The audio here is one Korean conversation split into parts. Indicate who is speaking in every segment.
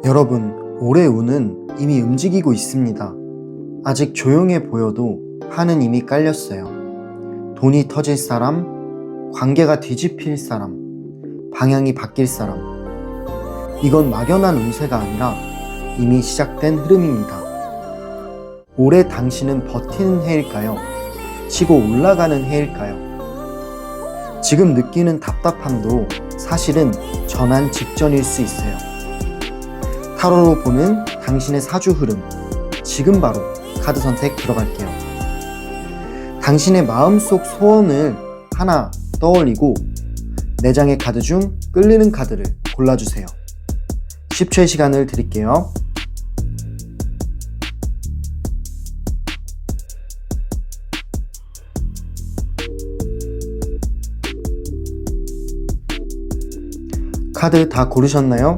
Speaker 1: 여러분, 올해 운은 이미 움직이고 있습니다. 아직 조용해 보여도 판은 이미 깔렸어요. 돈이 터질 사람, 관계가 뒤집힐 사람, 방향이 바뀔 사람. 이건 막연한 운세가 아니라 이미 시작된 흐름입니다. 올해 당신은 버티는 해일까요? 치고 올라가는 해일까요? 지금 느끼는 답답함도 사실은 전환 직전일 수 있어요. 타로로 보는 당신의 사주 흐름, 지금 바로 카드 선택 들어갈게요. 당신의 마음속 소원을 하나 떠올리고 4장의 카드 중 끌리는 카드를 골라주세요. 10초의 시간을 드릴게요. 카드 다 고르셨나요?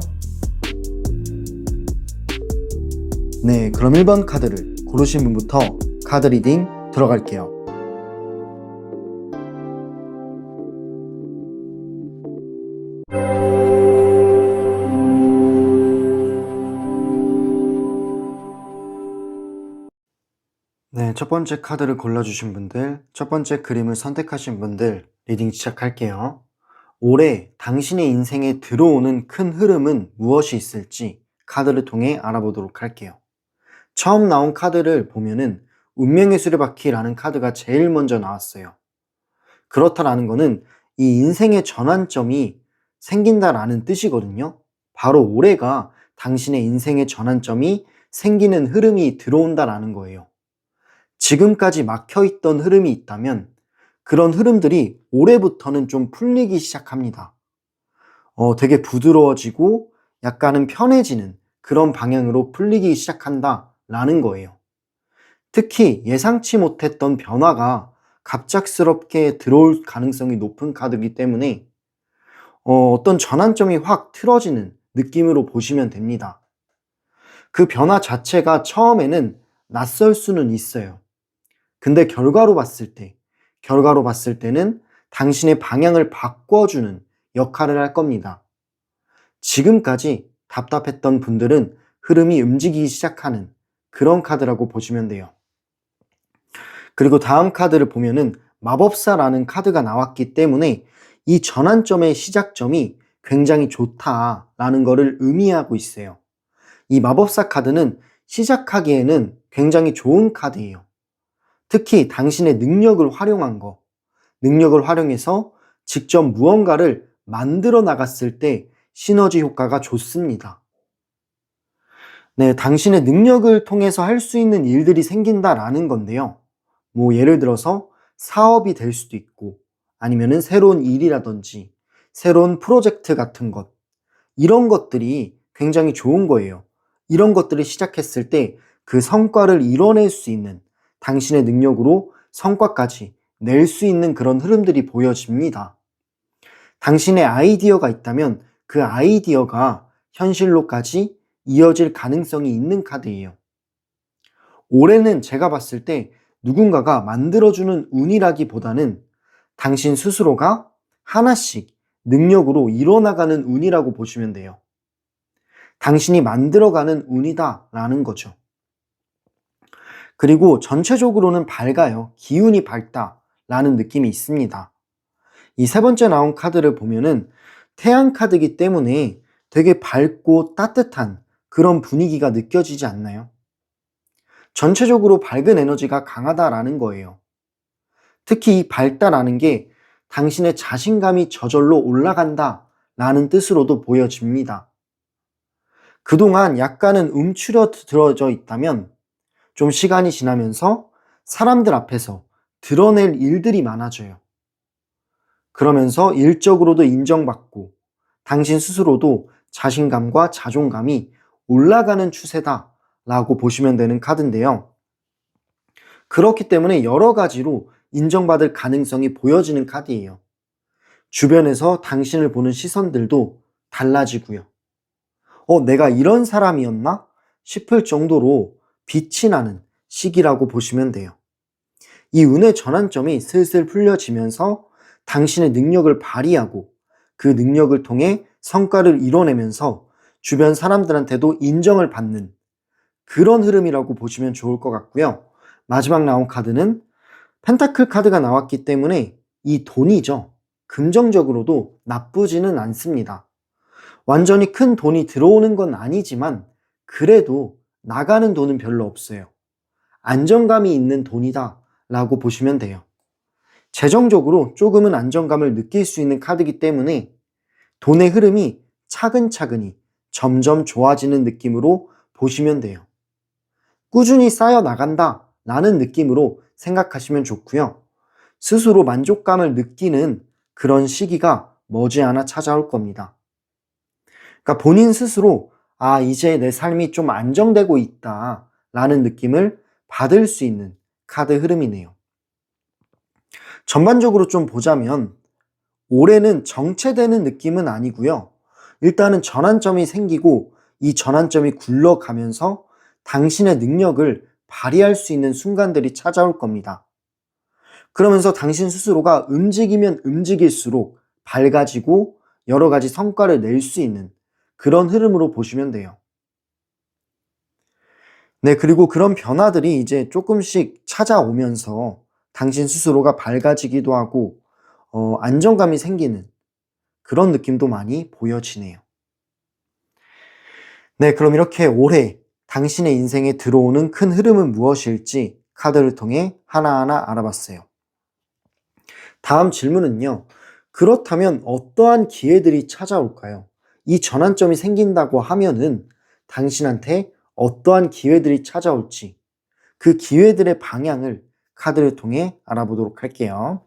Speaker 1: 네, 그럼 1번 카드를 고르신 분부터 카드 리딩 들어갈게요. 네, 첫 번째 카드를 골라주신 분들, 첫 번째 그림을 선택하신 분들 리딩 시작할게요. 올해 당신의 인생에 들어오는 큰 흐름은 무엇이 있을지 카드를 통해 알아보도록 할게요. 처음 나온 카드를 보면은 운명의 수레바퀴라는 카드가 제일 먼저 나왔어요. 그렇다라는 거는 이 인생의 전환점이 생긴다라는 뜻이거든요. 바로 올해가 당신의 인생의 전환점이 생기는 흐름이 들어온다라는 거예요. 지금까지 막혀있던 흐름이 있다면 그런 흐름들이 올해부터는 좀 풀리기 시작합니다. 되게 부드러워지고 약간은 편해지는 그런 방향으로 풀리기 시작한다라는 거예요. 특히 예상치 못했던 변화가 갑작스럽게 들어올 가능성이 높은 카드이기 때문에 어떤 전환점이 확 틀어지는 느낌으로 보시면 됩니다. 그 변화 자체가 처음에는 낯설 수는 있어요. 근데 결과로 봤을 때는 당신의 방향을 바꿔주는 역할을 할 겁니다. 지금까지 답답했던 분들은 흐름이 움직이기 시작하는 그런 카드라고 보시면 돼요. 그리고 다음 카드를 보면은 마법사라는 카드가 나왔기 때문에 이 전환점의 시작점이 굉장히 좋다라는 것을 의미하고 있어요. 이 마법사 카드는 시작하기에는 굉장히 좋은 카드예요. 특히 당신의 능력을 활용해서 직접 무언가를 만들어 나갔을 때 시너지 효과가 좋습니다. 네, 당신의 능력을 통해서 할 수 있는 일들이 생긴다라는 건데요. 예를 들어서 사업이 될 수도 있고 아니면은 새로운 일이라든지 새로운 프로젝트 같은 것, 이런 것들이 굉장히 좋은 거예요. 이런 것들을 시작했을 때 그 성과를 이뤄낼 수 있는, 당신의 능력으로 성과까지 낼 수 있는 그런 흐름들이 보여집니다. 당신의 아이디어가 있다면 그 아이디어가 현실로까지 이어질 가능성이 있는 카드예요. 올해는 제가 봤을 때 누군가가 만들어주는 운이라기보다는 당신 스스로가 하나씩 능력으로 이뤄나가는 운이라고 보시면 돼요. 당신이 만들어가는 운이다라는 거죠. 그리고 전체적으로는 밝아요. 기운이 밝다라는 느낌이 있습니다. 이 세 번째 나온 카드를 보면은 태양 카드이기 때문에 되게 밝고 따뜻한 그런 분위기가 느껴지지 않나요? 전체적으로 밝은 에너지가 강하다라는 거예요. 특히 이 밝다라는 게 당신의 자신감이 저절로 올라간다라는 뜻으로도 보여집니다. 그동안 약간은 움츠러들어져 있다면 좀 시간이 지나면서 사람들 앞에서 드러낼 일들이 많아져요. 그러면서 일적으로도 인정받고 당신 스스로도 자신감과 자존감이 올라가는 추세다라고 보시면 되는 카드인데요. 그렇기 때문에 여러 가지로 인정받을 가능성이 보여지는 카드예요. 주변에서 당신을 보는 시선들도 달라지고요. 내가 이런 사람이었나? 싶을 정도로 빛이 나는 시기라고 보시면 돼요. 이 운의 전환점이 슬슬 풀려지면서 당신의 능력을 발휘하고 그 능력을 통해 성과를 이뤄내면서 주변 사람들한테도 인정을 받는 그런 흐름이라고 보시면 좋을 것 같고요. 마지막 나온 카드는 펜타클 카드가 나왔기 때문에 이 돈이죠. 긍정적으로도 나쁘지는 않습니다. 완전히 큰 돈이 들어오는 건 아니지만 그래도 나가는 돈은 별로 없어요. 안정감이 있는 돈이다 라고 보시면 돼요. 재정적으로 조금은 안정감을 느낄 수 있는 카드이기 때문에 돈의 흐름이 차근차근히 점점 좋아지는 느낌으로 보시면 돼요. 꾸준히 쌓여 나간다 라는 느낌으로 생각하시면 좋고요. 스스로 만족감을 느끼는 그런 시기가 머지않아 찾아올 겁니다. 그러니까 본인 스스로 이제 내 삶이 좀 안정되고 있다 라는 느낌을 받을 수 있는 카드 흐름이네요. 전반적으로 좀 보자면 올해는 정체되는 느낌은 아니고요. 일단은 전환점이 생기고 이 전환점이 굴러가면서 당신의 능력을 발휘할 수 있는 순간들이 찾아올 겁니다. 그러면서 당신 스스로가 움직이면 움직일수록 밝아지고 여러 가지 성과를 낼 수 있는 그런 흐름으로 보시면 돼요. 네, 그리고 그런 변화들이 이제 조금씩 찾아오면서 당신 스스로가 밝아지기도 하고 안정감이 생기는 그런 느낌도 많이 보여지네요. 네, 그럼 이렇게 올해 당신의 인생에 들어오는 큰 흐름은 무엇일지 카드를 통해 하나하나 알아봤어요. 다음 질문은요. 그렇다면 어떠한 기회들이 찾아올까요? 이 전환점이 생긴다고 하면은 당신한테 어떠한 기회들이 찾아올지 그 기회들의 방향을 카드를 통해 알아보도록 할게요.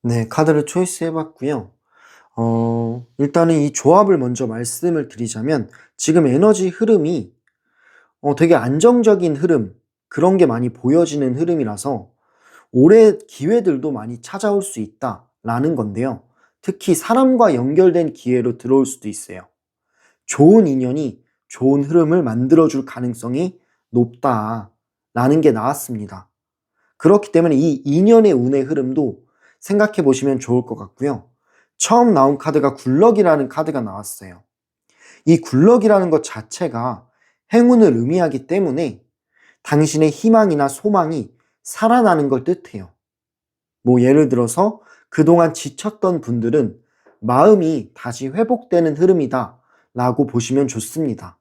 Speaker 1: 네, 카드를 초이스 해봤고요. 일단은 이 조합을 먼저 말씀을 드리자면 지금 에너지 흐름이 되게 안정적인 흐름, 그런 게 많이 보여지는 흐름이라서 올해 기회들도 많이 찾아올 수 있다라는 건데요. 특히 사람과 연결된 기회로 들어올 수도 있어요. 좋은 인연이 좋은 흐름을 만들어줄 가능성이 높다라는 게 나왔습니다. 그렇기 때문에 이 인연의 운의 흐름도 생각해 보시면 좋을 것 같고요. 처음 나온 카드가 굴럭이라는 카드가 나왔어요. 이 굴럭이라는 것 자체가 행운을 의미하기 때문에 당신의 희망이나 소망이 살아나는 걸 뜻해요. 뭐 예를 들어서 그동안 지쳤던 분들은 마음이 다시 회복되는 흐름이다 라고 보시면 좋습니다.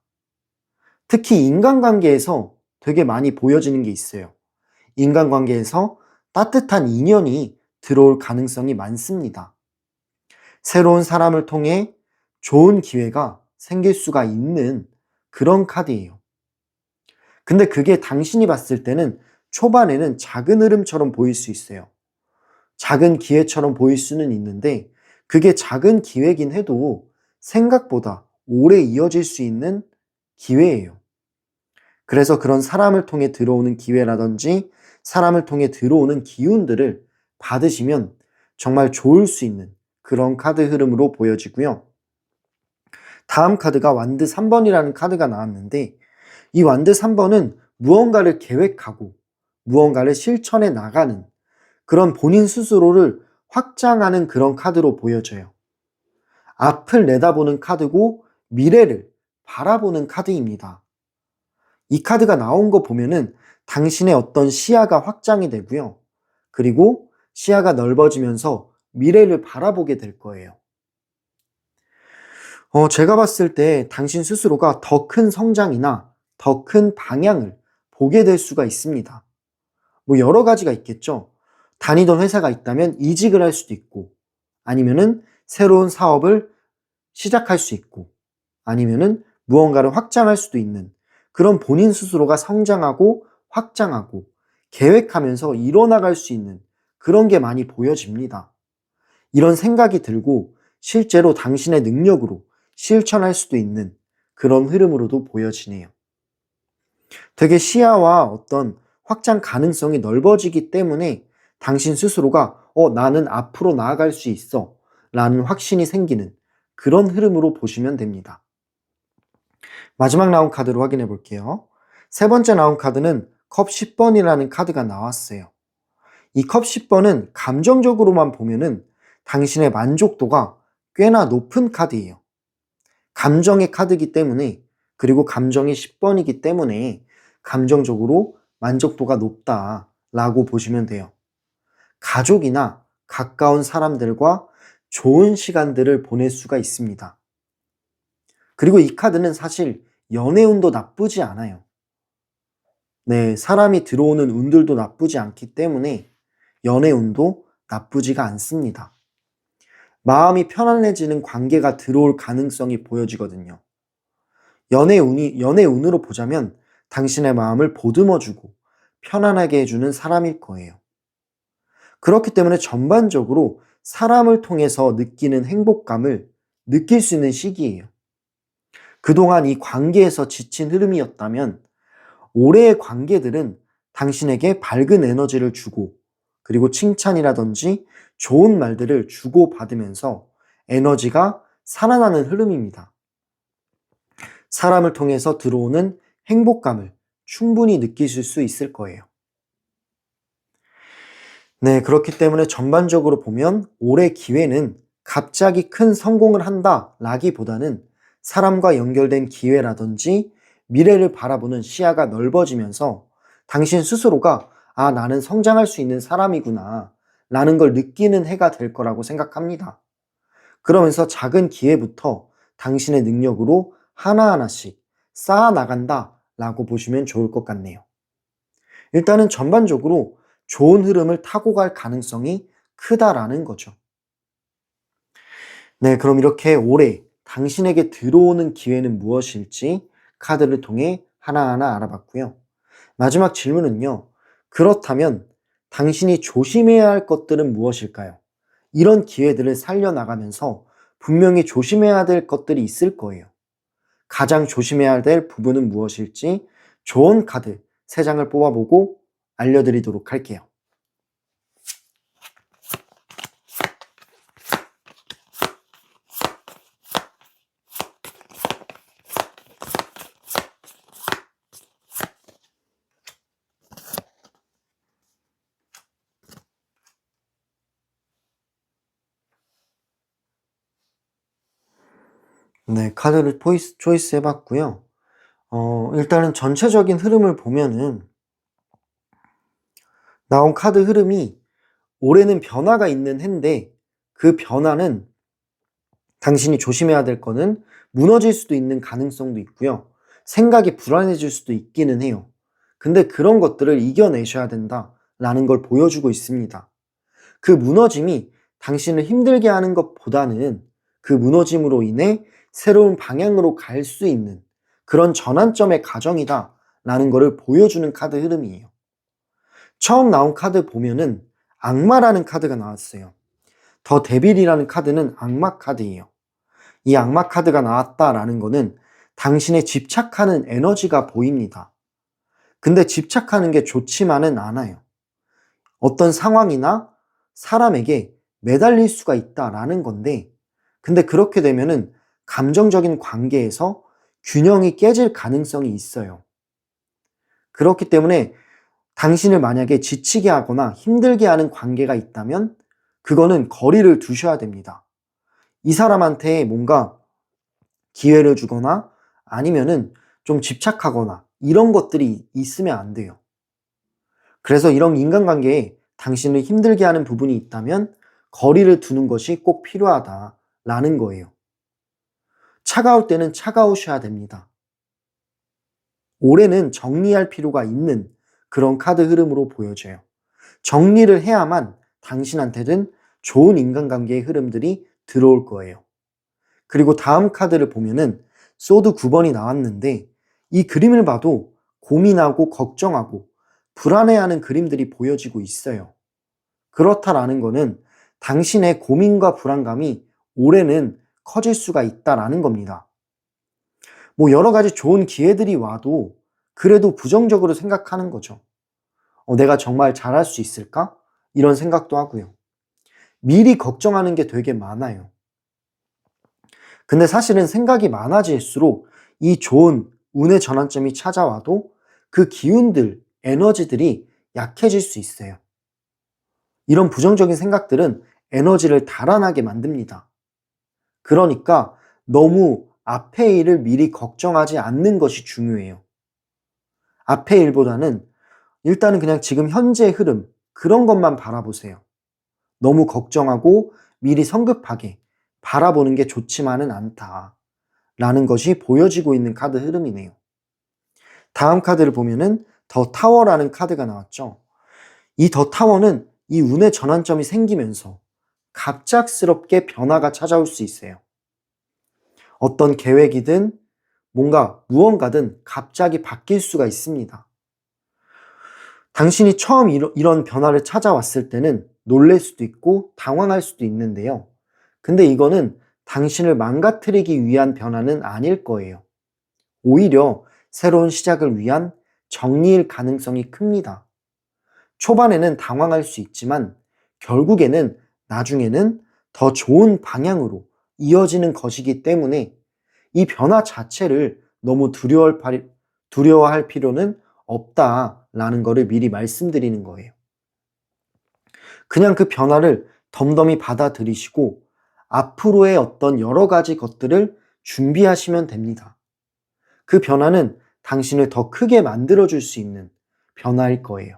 Speaker 1: 특히 인간관계에서 되게 많이 보여지는 게 있어요. 인간관계에서 따뜻한 인연이 들어올 가능성이 많습니다. 새로운 사람을 통해 좋은 기회가 생길 수가 있는 그런 카드예요. 근데 그게 당신이 봤을 때는 초반에는 작은 흐름처럼 보일 수 있어요. 작은 기회처럼 보일 수는 있는데 그게 작은 기회긴 해도 생각보다 오래 이어질 수 있는 기회예요. 그래서 그런 사람을 통해 들어오는 기회라든지 사람을 통해 들어오는 기운들을 받으시면 정말 좋을 수 있는 그런 카드 흐름으로 보여지고요. 다음 카드가 완드 3번이라는 카드가 나왔는데 이 완드 3번은 무언가를 계획하고 무언가를 실천해 나가는 그런 본인 스스로를 확장하는 그런 카드로 보여져요. 앞을 내다보는 카드고 미래를 바라보는 카드입니다. 이 카드가 나온 거 보면은 당신의 어떤 시야가 확장이 되고요. 그리고 시야가 넓어지면서 미래를 바라보게 될 거예요. 제가 봤을 때 당신 스스로가 더 큰 성장이나 더 큰 방향을 보게 될 수가 있습니다. 뭐 여러 가지가 있겠죠. 다니던 회사가 있다면 이직을 할 수도 있고, 아니면은 새로운 사업을 시작할 수 있고, 아니면은 무언가를 확장할 수도 있는 그런 본인 스스로가 성장하고 확장하고 계획하면서 이뤄나갈 수 있는 그런 게 많이 보여집니다. 이런 생각이 들고 실제로 당신의 능력으로 실천할 수도 있는 그런 흐름으로도 보여지네요. 되게 시야와 어떤 확장 가능성이 넓어지기 때문에 당신 스스로가 나는 앞으로 나아갈 수 있어 라는 확신이 생기는 그런 흐름으로 보시면 됩니다. 마지막 나온 카드로 확인해 볼게요. 세 번째 나온 카드는 컵 10번이라는 카드가 나왔어요. 이 컵 10번은 감정적으로만 보면은 당신의 만족도가 꽤나 높은 카드예요. 감정의 카드이기 때문에, 그리고 감정이 10번이기 때문에 감정적으로 만족도가 높다라고 보시면 돼요. 가족이나 가까운 사람들과 좋은 시간들을 보낼 수가 있습니다. 그리고 이 카드는 사실 연애운도 나쁘지 않아요. 네, 사람이 들어오는 운들도 나쁘지 않기 때문에 연애운도 나쁘지가 않습니다. 마음이 편안해지는 관계가 들어올 가능성이 보여지거든요. 연애운으로 보자면 당신의 마음을 보듬어주고 편안하게 해주는 사람일 거예요. 그렇기 때문에 전반적으로 사람을 통해서 느끼는 행복감을 느낄 수 있는 시기예요. 그동안 이 관계에서 지친 흐름이었다면 올해의 관계들은 당신에게 밝은 에너지를 주고, 그리고 칭찬이라든지 좋은 말들을 주고받으면서 에너지가 살아나는 흐름입니다. 사람을 통해서 들어오는 행복감을 충분히 느끼실 수 있을 거예요. 네, 그렇기 때문에 전반적으로 보면 올해 기회는 갑자기 큰 성공을 한다라기보다는 사람과 연결된 기회라든지 미래를 바라보는 시야가 넓어지면서 당신 스스로가 나는 성장할 수 있는 사람이구나 라는 걸 느끼는 해가 될 거라고 생각합니다. 그러면서 작은 기회부터 당신의 능력으로 하나하나씩 쌓아 나간다 라고 보시면 좋을 것 같네요. 일단은 전반적으로 좋은 흐름을 타고 갈 가능성이 크다라는 거죠. 네, 그럼 이렇게 올해 당신에게 들어오는 기회는 무엇일지 카드를 통해 하나하나 알아봤고요. 마지막 질문은요. 그렇다면 당신이 조심해야 할 것들은 무엇일까요? 이런 기회들을 살려나가면서 분명히 조심해야 될 것들이 있을 거예요. 가장 조심해야 될 부분은 무엇일지 좋은 카드 3장을 뽑아보고 알려드리도록 할게요. 네, 카드를 초이스 해봤고요. 일단은 전체적인 흐름을 보면은 나온 카드 흐름이 올해는 변화가 있는 해인데 그 변화는 당신이 조심해야 될 거는 무너질 수도 있는 가능성도 있고요. 생각이 불안해질 수도 있기는 해요. 근데 그런 것들을 이겨내셔야 된다라는 걸 보여주고 있습니다. 그 무너짐이 당신을 힘들게 하는 것보다는 그 무너짐으로 인해 새로운 방향으로 갈 수 있는 그런 전환점의 과정이다라는 것을 보여주는 카드 흐름이에요. 처음 나온 카드 보면은 악마라는 카드가 나왔어요. 더 데빌이라는 카드는 악마 카드예요. 이 악마 카드가 나왔다라는 거는 당신의 집착하는 에너지가 보입니다. 근데 집착하는 게 좋지만은 않아요. 어떤 상황이나 사람에게 매달릴 수가 있다라는 건데, 근데 그렇게 되면은 감정적인 관계에서 균형이 깨질 가능성이 있어요. 그렇기 때문에 당신을 만약에 지치게 하거나 힘들게 하는 관계가 있다면 그거는 거리를 두셔야 됩니다. 이 사람한테 뭔가 기회를 주거나 아니면은 좀 집착하거나 이런 것들이 있으면 안 돼요. 그래서 이런 인간관계에 당신을 힘들게 하는 부분이 있다면 거리를 두는 것이 꼭 필요하다라는 거예요. 차가울 때는 차가우셔야 됩니다. 올해는 정리할 필요가 있는 그런 카드 흐름으로 보여져요. 정리를 해야만 당신한테는 좋은 인간관계의 흐름들이 들어올 거예요. 그리고 다음 카드를 보면은 소드 9번이 나왔는데 이 그림을 봐도 고민하고 걱정하고 불안해하는 그림들이 보여지고 있어요. 그렇다라는 거는 당신의 고민과 불안감이 올해는 커질 수가 있다라는 겁니다. 여러 가지 좋은 기회들이 와도 그래도 부정적으로 생각하는 거죠. 내가 정말 잘할 수 있을까? 이런 생각도 하고요. 미리 걱정하는 게 되게 많아요. 근데 사실은 생각이 많아질수록 이 좋은 운의 전환점이 찾아와도 그 기운들, 에너지들이 약해질 수 있어요. 이런 부정적인 생각들은 에너지를 달아나게 만듭니다. 그러니까 너무 앞의 일을 미리 걱정하지 않는 것이 중요해요. 앞의 일보다는 일단은 그냥 지금 현재의 흐름, 그런 것만 바라보세요. 너무 걱정하고 미리 성급하게 바라보는 게 좋지만은 않다. 라는 것이 보여지고 있는 카드 흐름이네요. 다음 카드를 보면은 더 타워라는 카드가 나왔죠. 이 더 타워는 이 운의 전환점이 생기면서 갑작스럽게 변화가 찾아올 수 있어요. 어떤 계획이든 무언가든 갑자기 바뀔 수가 있습니다. 당신이 처음 이런 변화를 찾아왔을 때는 놀랄 수도 있고 당황할 수도 있는데요. 근데 이거는 당신을 망가뜨리기 위한 변화는 아닐 거예요. 오히려 새로운 시작을 위한 정리일 가능성이 큽니다. 초반에는 당황할 수 있지만 결국에는 나중에는 더 좋은 방향으로 이어지는 것이기 때문에 이 변화 자체를 너무 두려워할 필요는 없다라는 것을 미리 말씀드리는 거예요. 그냥 그 변화를 덤덤히 받아들이시고 앞으로의 어떤 여러 가지 것들을 준비하시면 됩니다. 그 변화는 당신을 더 크게 만들어줄 수 있는 변화일 거예요.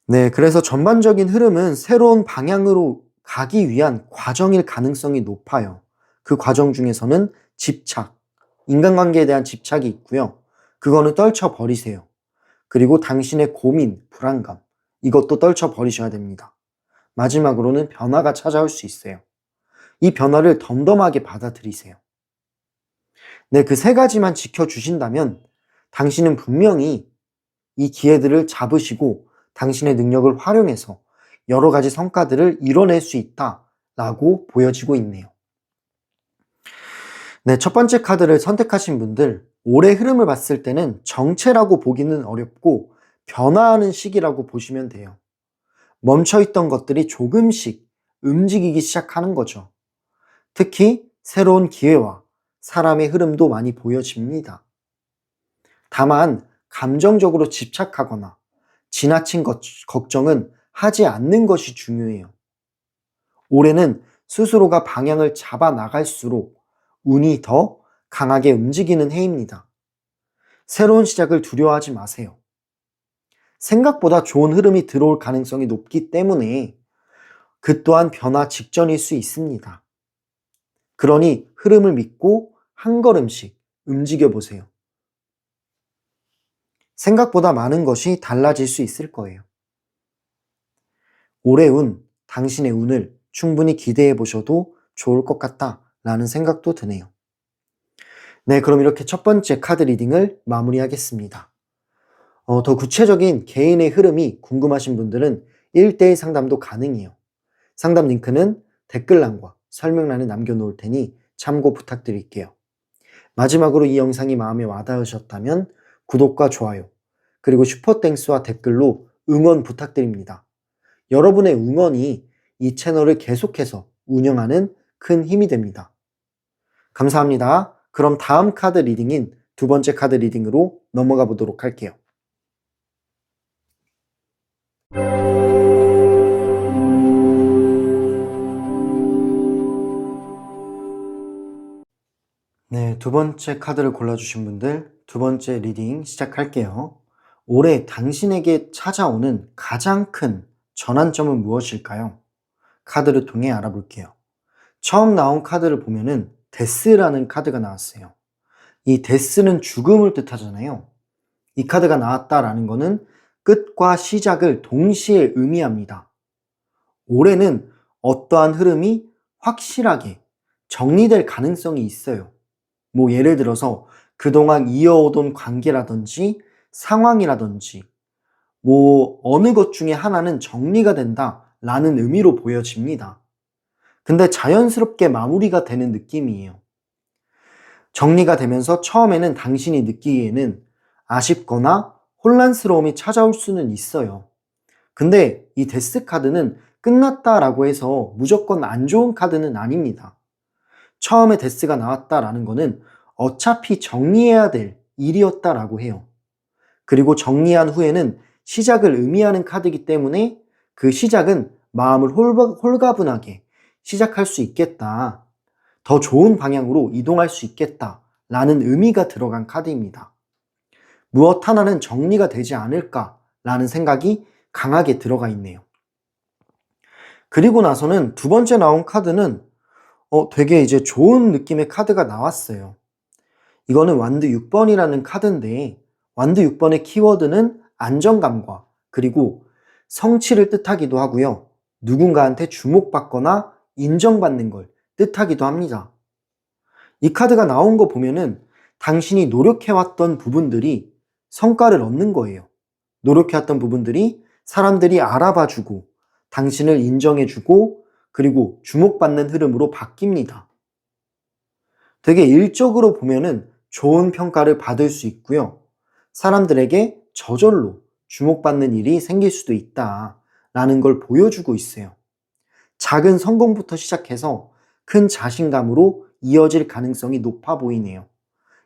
Speaker 1: 네, 그래서 전반적인 흐름은 새로운 방향으로 가기 위한 과정일 가능성이 높아요. 그 과정 중에서는 집착, 인간관계에 대한 집착이 있고요. 그거는 떨쳐버리세요. 그리고 당신의 고민, 불안감, 이것도 떨쳐버리셔야 됩니다. 마지막으로는 변화가 찾아올 수 있어요. 이 변화를 덤덤하게 받아들이세요. 네, 그 세 가지만 지켜주신다면 당신은 분명히 이 기회들을 잡으시고 당신의 능력을 활용해서 여러 가지 성과들을 이뤄낼 수 있다라고 보여지고 있네요. 네, 첫 번째 카드를 선택하신 분들, 올해 흐름을 봤을 때는 정체라고 보기는 어렵고 변화하는 시기라고 보시면 돼요. 멈춰있던 것들이 조금씩 움직이기 시작하는 거죠. 특히 새로운 기회와 사람의 흐름도 많이 보여집니다. 다만 감정적으로 집착하거나 지나친 걱정은 하지 않는 것이 중요해요. 올해는 스스로가 방향을 잡아 나갈수록 운이 더 강하게 움직이는 해입니다. 새로운 시작을 두려워하지 마세요. 생각보다 좋은 흐름이 들어올 가능성이 높기 때문에 그 또한 변화 직전일 수 있습니다. 그러니 흐름을 믿고 한 걸음씩 움직여 보세요. 생각보다 많은 것이 달라질 수 있을 거예요. 올해 운, 당신의 운을 충분히 기대해 보셔도 좋을 것 같다라는 생각도 드네요. 네, 그럼 이렇게 첫 번째 카드 리딩을 마무리하겠습니다. 더 구체적인 개인의 흐름이 궁금하신 분들은 1대1 상담도 가능해요. 상담 링크는 댓글란과 설명란에 남겨놓을 테니 참고 부탁드릴게요. 마지막으로 이 영상이 마음에 와닿으셨다면 구독과 좋아요, 그리고 슈퍼땡스와 댓글로 응원 부탁드립니다. 여러분의 응원이 이 채널을 계속해서 운영하는 큰 힘이 됩니다. 감사합니다. 그럼 다음 카드 리딩인 두 번째 카드 리딩으로 넘어가 보도록 할게요. 네, 두 번째 카드를 골라주신 분들, 두 번째 리딩 시작할게요. 올해 당신에게 찾아오는 가장 큰 전환점은 무엇일까요? 카드를 통해 알아볼게요. 처음 나온 카드를 보면은 데스라는 카드가 나왔어요. 이 데스는 죽음을 뜻하잖아요. 이 카드가 나왔다라는 거는 끝과 시작을 동시에 의미합니다. 올해는 어떠한 흐름이 확실하게 정리될 가능성이 있어요. 예를 들어서 그동안 이어오던 관계라든지 상황이라든지 어느 것 중에 하나는 정리가 된다라는 의미로 보여집니다. 근데 자연스럽게 마무리가 되는 느낌이에요. 정리가 되면서 처음에는 당신이 느끼기에는 아쉽거나 혼란스러움이 찾아올 수는 있어요. 근데 이 데스 카드는 끝났다라고 해서 무조건 안 좋은 카드는 아닙니다. 처음에 데스가 나왔다라는 거는 어차피 정리해야 될 일이었다라고 해요. 그리고 정리한 후에는 시작을 의미하는 카드이기 때문에 그 시작은 마음을 홀가분하게 시작할 수 있겠다. 더 좋은 방향으로 이동할 수 있겠다. 라는 의미가 들어간 카드입니다. 무엇 하나는 정리가 되지 않을까라는 생각이 강하게 들어가 있네요. 그리고 나서는 두 번째 나온 카드는 되게 이제 좋은 느낌의 카드가 나왔어요. 이거는 완드 6번이라는 카드인데 완드 6번의 키워드는 안정감과 그리고 성취를 뜻하기도 하고요. 누군가한테 주목받거나 인정받는 걸 뜻하기도 합니다. 이 카드가 나온 거 보면은 당신이 노력해왔던 부분들이 성과를 얻는 거예요. 노력해왔던 부분들이 사람들이 알아봐주고 당신을 인정해주고 그리고 주목받는 흐름으로 바뀝니다. 되게 일적으로 보면은 좋은 평가를 받을 수 있고요. 사람들에게 저절로 주목받는 일이 생길 수도 있다라는 걸 보여주고 있어요. 작은 성공부터 시작해서 큰 자신감으로 이어질 가능성이 높아 보이네요.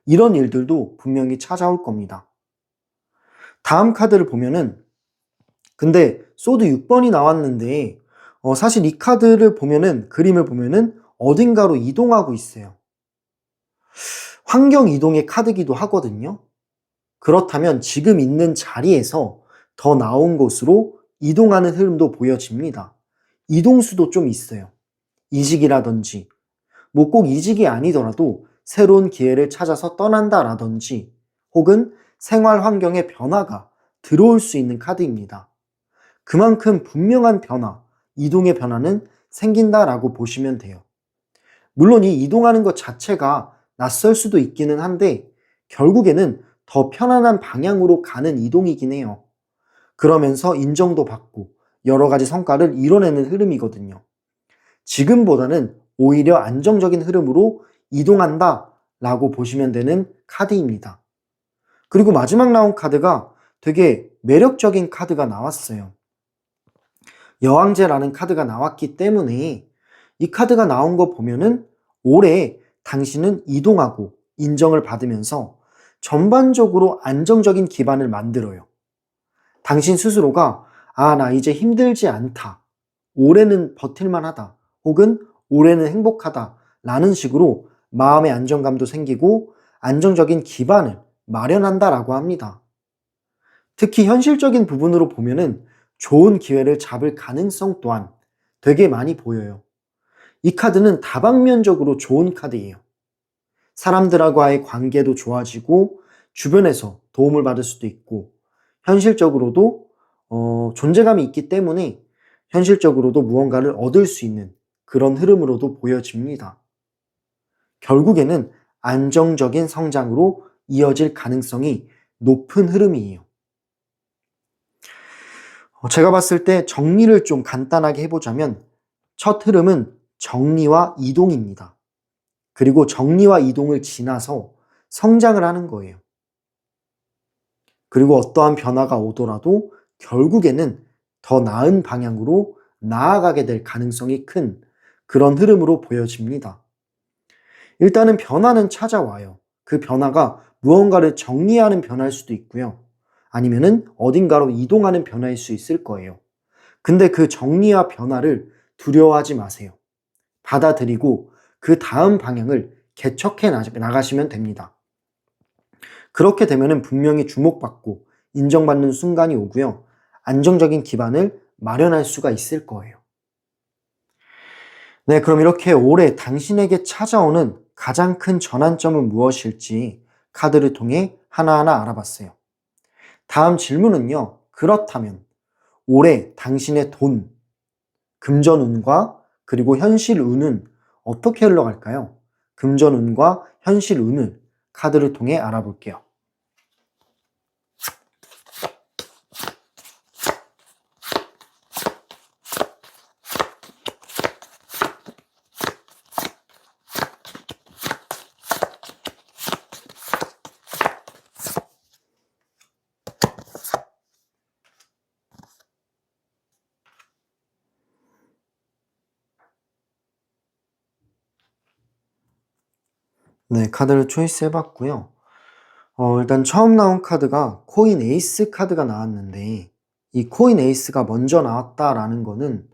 Speaker 1: 이런 일들도 분명히 찾아올 겁니다. 다음 카드를 보면은 근데 소드 6번이 나왔는데 사실 이 카드를 보면은 그림을 보면은 어딘가로 이동하고 있어요. 환경 이동의 카드기도 하거든요. 그렇다면 지금 있는 자리에서 더 나은 곳으로 이동하는 흐름도 보여집니다. 이동수도 좀 있어요. 이직이라든지 뭐 꼭 이직이 아니더라도 새로운 기회를 찾아서 떠난다라든지 혹은 생활 환경의 변화가 들어올 수 있는 카드입니다. 그만큼 분명한 변화, 이동의 변화는 생긴다라고 보시면 돼요. 물론 이 이동하는 것 자체가 낯설 수도 있기는 한데 결국에는 더 편안한 방향으로 가는 이동이긴 해요. 그러면서 인정도 받고 여러 가지 성과를 이뤄내는 흐름이거든요. 지금보다는 오히려 안정적인 흐름으로 이동한다라고 보시면 되는 카드입니다. 그리고 마지막 나온 카드가 되게 매력적인 카드가 나왔어요. 여왕제라는 카드가 나왔기 때문에 이 카드가 나온 거 보면은 올해 당신은 이동하고 인정을 받으면서 전반적으로 안정적인 기반을 만들어요. 당신 스스로가 나 이제 힘들지 않다. 올해는 버틸만 하다. 혹은 올해는 행복하다. 라는 식으로 마음의 안정감도 생기고 안정적인 기반을 마련한다라고 합니다. 특히 현실적인 부분으로 보면은 좋은 기회를 잡을 가능성 또한 되게 많이 보여요. 이 카드는 다방면적으로 좋은 카드예요. 사람들과의 관계도 좋아지고 주변에서 도움을 받을 수도 있고 현실적으로도 존재감이 있기 때문에 현실적으로도 무언가를 얻을 수 있는 그런 흐름으로도 보여집니다. 결국에는 안정적인 성장으로 이어질 가능성이 높은 흐름이에요. 제가 봤을 때 정리를 좀 간단하게 해보자면 첫 흐름은 정리와 이동입니다. 그리고 정리와 이동을 지나서 성장을 하는 거예요. 그리고 어떠한 변화가 오더라도 결국에는 더 나은 방향으로 나아가게 될 가능성이 큰 그런 흐름으로 보여집니다. 일단은 변화는 찾아와요. 그 변화가 무언가를 정리하는 변화일 수도 있고요. 아니면은 어딘가로 이동하는 변화일 수 있을 거예요. 근데 그 정리와 변화를 두려워하지 마세요. 받아들이고 그 다음 방향을 개척해 나가시면 됩니다. 그렇게 되면은 분명히 주목받고 인정받는 순간이 오고요. 안정적인 기반을 마련할 수가 있을 거예요. 네, 그럼 이렇게 올해 당신에게 찾아오는 가장 큰 전환점은 무엇일지 카드를 통해 하나하나 알아봤어요. 다음 질문은요. 그렇다면 올해 당신의 돈, 금전운과 그리고 현실운은 어떻게 흘러갈까요? 금전운과 현실운을 카드를 통해 알아볼게요. 네, 카드를 초이스 해봤고요. 일단 처음 나온 카드가 코인 에이스 카드가 나왔는데, 이 코인 에이스가 먼저 나왔다라는 거는,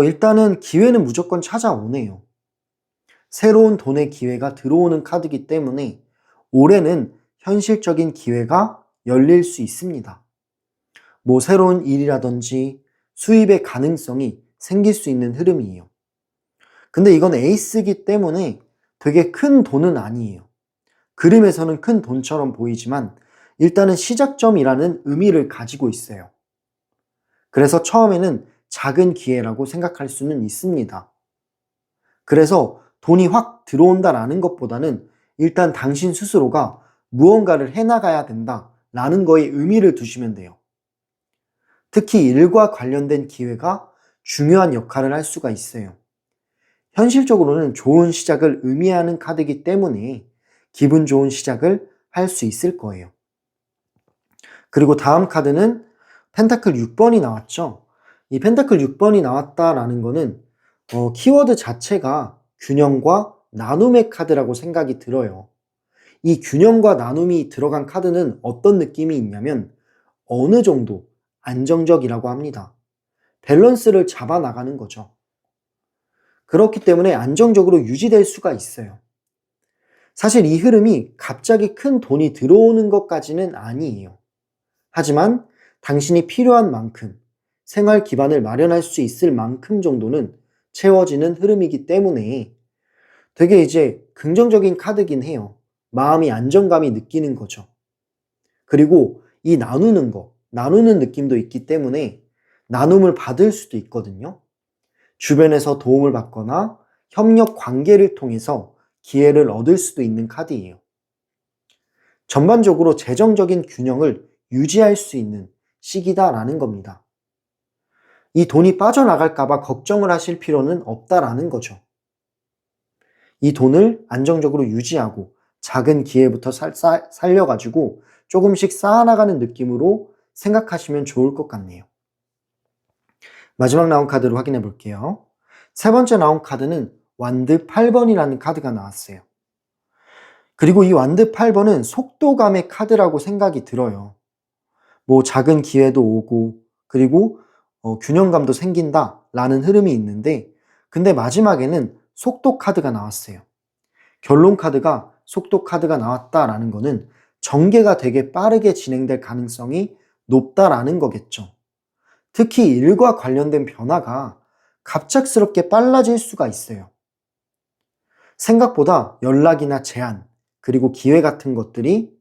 Speaker 1: 일단은 기회는 무조건 찾아오네요. 새로운 돈의 기회가 들어오는 카드이기 때문에 올해는 현실적인 기회가 열릴 수 있습니다. 뭐 새로운 일이라든지 수입의 가능성이 생길 수 있는 흐름이에요. 근데 이건 에이스이기 때문에 되게 큰 돈은 아니에요. 그림에서는 큰 돈처럼 보이지만 일단은 시작점이라는 의미를 가지고 있어요. 그래서 처음에는 작은 기회라고 생각할 수는 있습니다. 그래서 돈이 확 들어온다라는 것보다는 일단 당신 스스로가 무언가를 해나가야 된다라는 거에 의미를 두시면 돼요. 특히 일과 관련된 기회가 중요한 역할을 할 수가 있어요. 현실적으로는 좋은 시작을 의미하는 카드이기 때문에 기분 좋은 시작을 할 수 있을 거예요. 그리고 다음 카드는 펜타클 6번이 나왔죠. 이 펜타클 6번이 나왔다라는 거는 키워드 자체가 균형과 나눔의 카드라고 생각이 들어요. 이 균형과 나눔이 들어간 카드는 어떤 느낌이 있냐면 어느 정도 안정적이라고 합니다. 밸런스를 잡아 나가는 거죠. 그렇기 때문에 안정적으로 유지될 수가 있어요. 사실 이 흐름이 갑자기 큰 돈이 들어오는 것까지는 아니에요. 하지만 당신이 필요한 만큼 생활 기반을 마련할 수 있을 만큼 정도는 채워지는 흐름이기 때문에 되게 이제 긍정적인 카드긴 해요. 마음이 안정감이 느끼는 거죠. 그리고 이 나누는 느낌도 있기 때문에 나눔을 받을 수도 있거든요. 주변에서 도움을 받거나 협력 관계를 통해서 기회를 얻을 수도 있는 카드예요. 전반적으로 재정적인 균형을 유지할 수 있는 시기다라는 겁니다. 이 돈이 빠져나갈까봐 걱정을 하실 필요는 없다라는 거죠. 이 돈을 안정적으로 유지하고 작은 기회부터 살려가지고 조금씩 쌓아나가는 느낌으로 생각하시면 좋을 것 같네요. 마지막 나온 카드로 확인해 볼게요. 세 번째 나온 카드는 완드 8번이라는 카드가 나왔어요. 그리고 이 완드 8번은 속도감의 카드라고 생각이 들어요. 뭐 작은 기회도 오고 그리고 균형감도 생긴다라는 흐름이 있는데 근데 마지막에는 속도 카드가 나왔어요. 결론 카드가 속도 카드가 나왔다라는 거는 전개가 되게 빠르게 진행될 가능성이 높다라는 거겠죠. 특히 일과 관련된 변화가 갑작스럽게 빨라질 수가 있어요. 생각보다 연락이나 제안, 그리고 기회 같은 것들이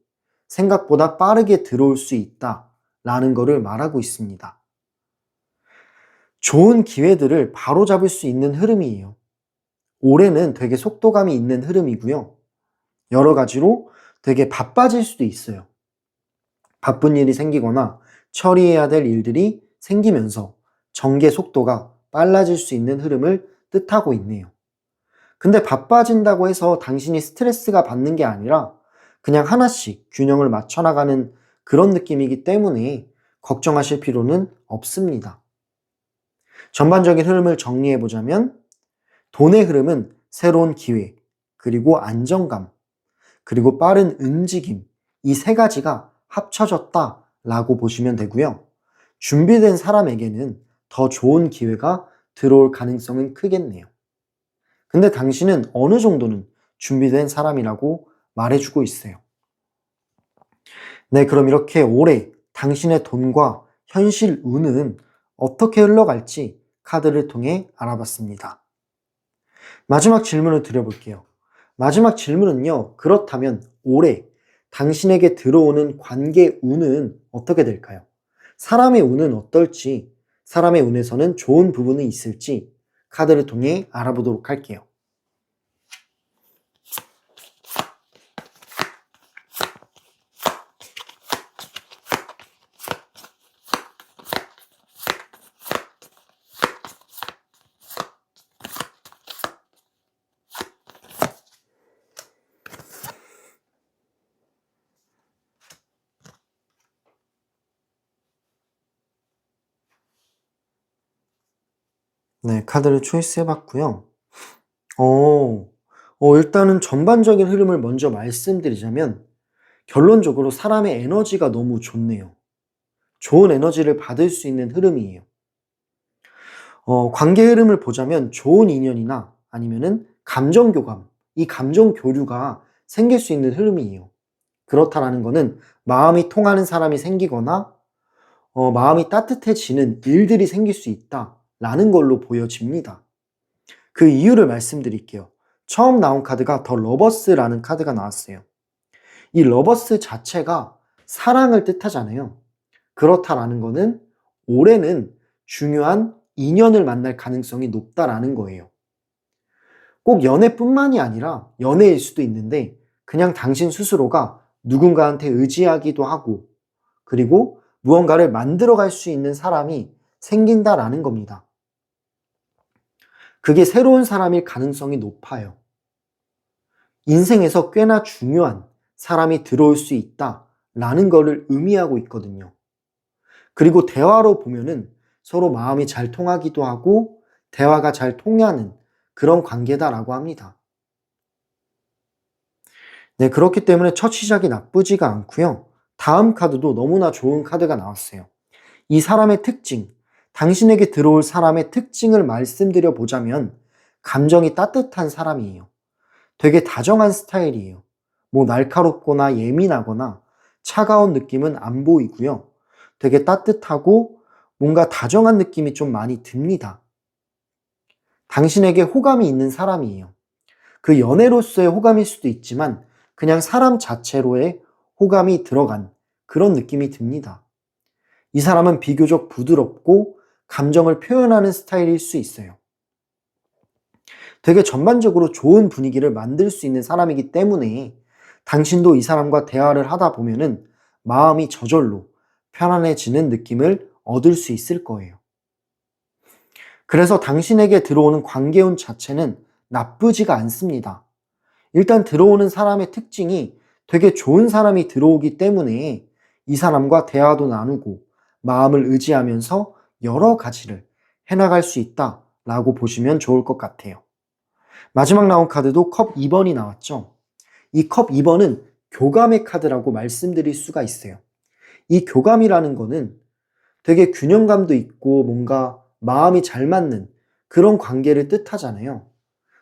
Speaker 1: 생각보다 빠르게 들어올 수 있다라는 것을 말하고 있습니다. 좋은 기회들을 바로잡을 수 있는 흐름이에요. 올해는 되게 속도감이 있는 흐름이고요. 여러 가지로 되게 바빠질 수도 있어요. 바쁜 일이 생기거나 처리해야 될 일들이 생기면서 전개 속도가 빨라질 수 있는 흐름을 뜻하고 있네요. 근데 바빠진다고 해서 당신이 스트레스가 받는 게 아니라 그냥 하나씩 균형을 맞춰 나가는 그런 느낌이기 때문에 걱정하실 필요는 없습니다. 전반적인 흐름을 정리해 보자면 돈의 흐름은 새로운 기회, 그리고 안정감, 그리고 빠른 움직임, 이 세 가지가 합쳐졌다라고 보시면 되고요. 준비된 사람에게는 더 좋은 기회가 들어올 가능성은 크겠네요. 근데 당신은 어느 정도는 준비된 사람이라고 말해주고 있어요. 네, 그럼 이렇게 올해 당신의 돈과 현실 운은 어떻게 흘러갈지 카드를 통해 알아봤습니다. 마지막 질문을 드려볼게요. 마지막 질문은요, 그렇다면 올해 당신에게 들어오는 관계 운은 어떻게 될까요? 사람의 운은 어떨지, 사람의 운에서는 좋은 부분이 있을지 카드를 통해 알아보도록 할게요. 네, 카드를 초이스 해봤고요. 어, 일단은 전반적인 흐름을 먼저 말씀드리자면 결론적으로 사람의 에너지가 너무 좋네요. 좋은 에너지를 받을 수 있는 흐름이에요. 관계 흐름을 보자면 좋은 인연이나 아니면은 감정 교감, 이 감정 교류가 생길 수 있는 흐름이에요. 그렇다라는 거는 마음이 통하는 사람이 생기거나 마음이 따뜻해지는 일들이 생길 수 있다라는 걸로 보여집니다. 그 이유를 말씀드릴게요. 처음 나온 카드가 더 러버스라는 카드가 나왔어요. 이 러버스 자체가 사랑을 뜻하잖아요. 그렇다라는 거는 올해는 중요한 인연을 만날 가능성이 높다라는 거예요. 꼭 연애뿐만이 아니라 연애일 수도 있는데 그냥 당신 스스로가 누군가한테 의지하기도 하고 그리고 무언가를 만들어갈 수 있는 사람이 생긴다라는 겁니다. 그게 새로운 사람일 가능성이 높아요. 인생에서 꽤나 중요한 사람이 들어올 수 있다라는 거를 의미하고 있거든요. 그리고 대화로 보면은 서로 마음이 잘 통하기도 하고 대화가 잘 통하는 그런 관계다라고 합니다. 네, 그렇기 때문에 첫 시작이 나쁘지가 않고요. 다음 카드도 너무나 좋은 카드가 나왔어요. 이 사람의 특징, 당신에게 들어올 사람의 특징을 말씀드려 보자면 감정이 따뜻한 사람이에요. 되게 다정한 스타일이에요. 뭐 날카롭거나 예민하거나 차가운 느낌은 안 보이고요. 되게 따뜻하고 뭔가 다정한 느낌이 좀 많이 듭니다. 당신에게 호감이 있는 사람이에요. 그 연애로서의 호감일 수도 있지만 그냥 사람 자체로의 호감이 들어간 그런 느낌이 듭니다. 이 사람은 비교적 부드럽고 감정을 표현하는 스타일일 수 있어요. 되게 전반적으로 좋은 분위기를 만들 수 있는 사람이기 때문에 당신도 이 사람과 대화를 하다 보면은 마음이 저절로 편안해지는 느낌을 얻을 수 있을 거예요. 그래서 당신에게 들어오는 관계운 자체는 나쁘지가 않습니다. 일단 들어오는 사람의 특징이 되게 좋은 사람이 들어오기 때문에 이 사람과 대화도 나누고 마음을 의지하면서 여러 가지를 해나갈 수 있다라고 보시면 좋을 것 같아요. 마지막 나온 카드도 컵 2번이 나왔죠. 이 컵 2번은 교감의 카드라고 말씀드릴 수가 있어요. 이 교감이라는 거는 되게 균형감도 있고 뭔가 마음이 잘 맞는 그런 관계를 뜻하잖아요.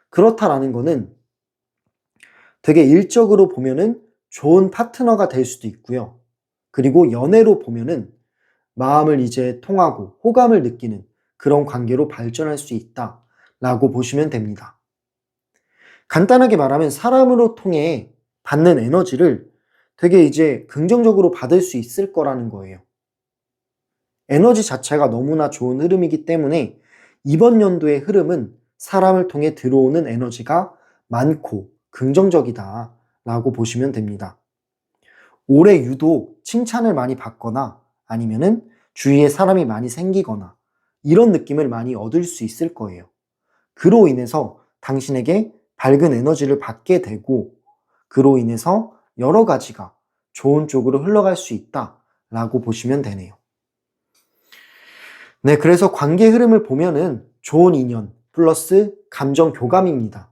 Speaker 1: 그렇다라는 거는 되게 일적으로 보면은 좋은 파트너가 될 수도 있고요. 그리고 연애로 보면은 마음을 이제 통하고 호감을 느끼는 그런 관계로 발전할 수 있다라고 보시면 됩니다. 간단하게 말하면 사람으로 통해 받는 에너지를 되게 이제 긍정적으로 받을 수 있을 거라는 거예요. 에너지 자체가 너무나 좋은 흐름이기 때문에 이번 연도의 흐름은 사람을 통해 들어오는 에너지가 많고 긍정적이다라고 보시면 됩니다. 올해 유독 칭찬을 많이 받거나 아니면은 주위에 사람이 많이 생기거나 이런 느낌을 많이 얻을 수 있을 거예요. 그로 인해서 당신에게 밝은 에너지를 받게 되고 그로 인해서 여러 가지가 좋은 쪽으로 흘러갈 수 있다라고 보시면 되네요. 네, 그래서 관계 흐름을 보면은 좋은 인연 플러스 감정 교감입니다.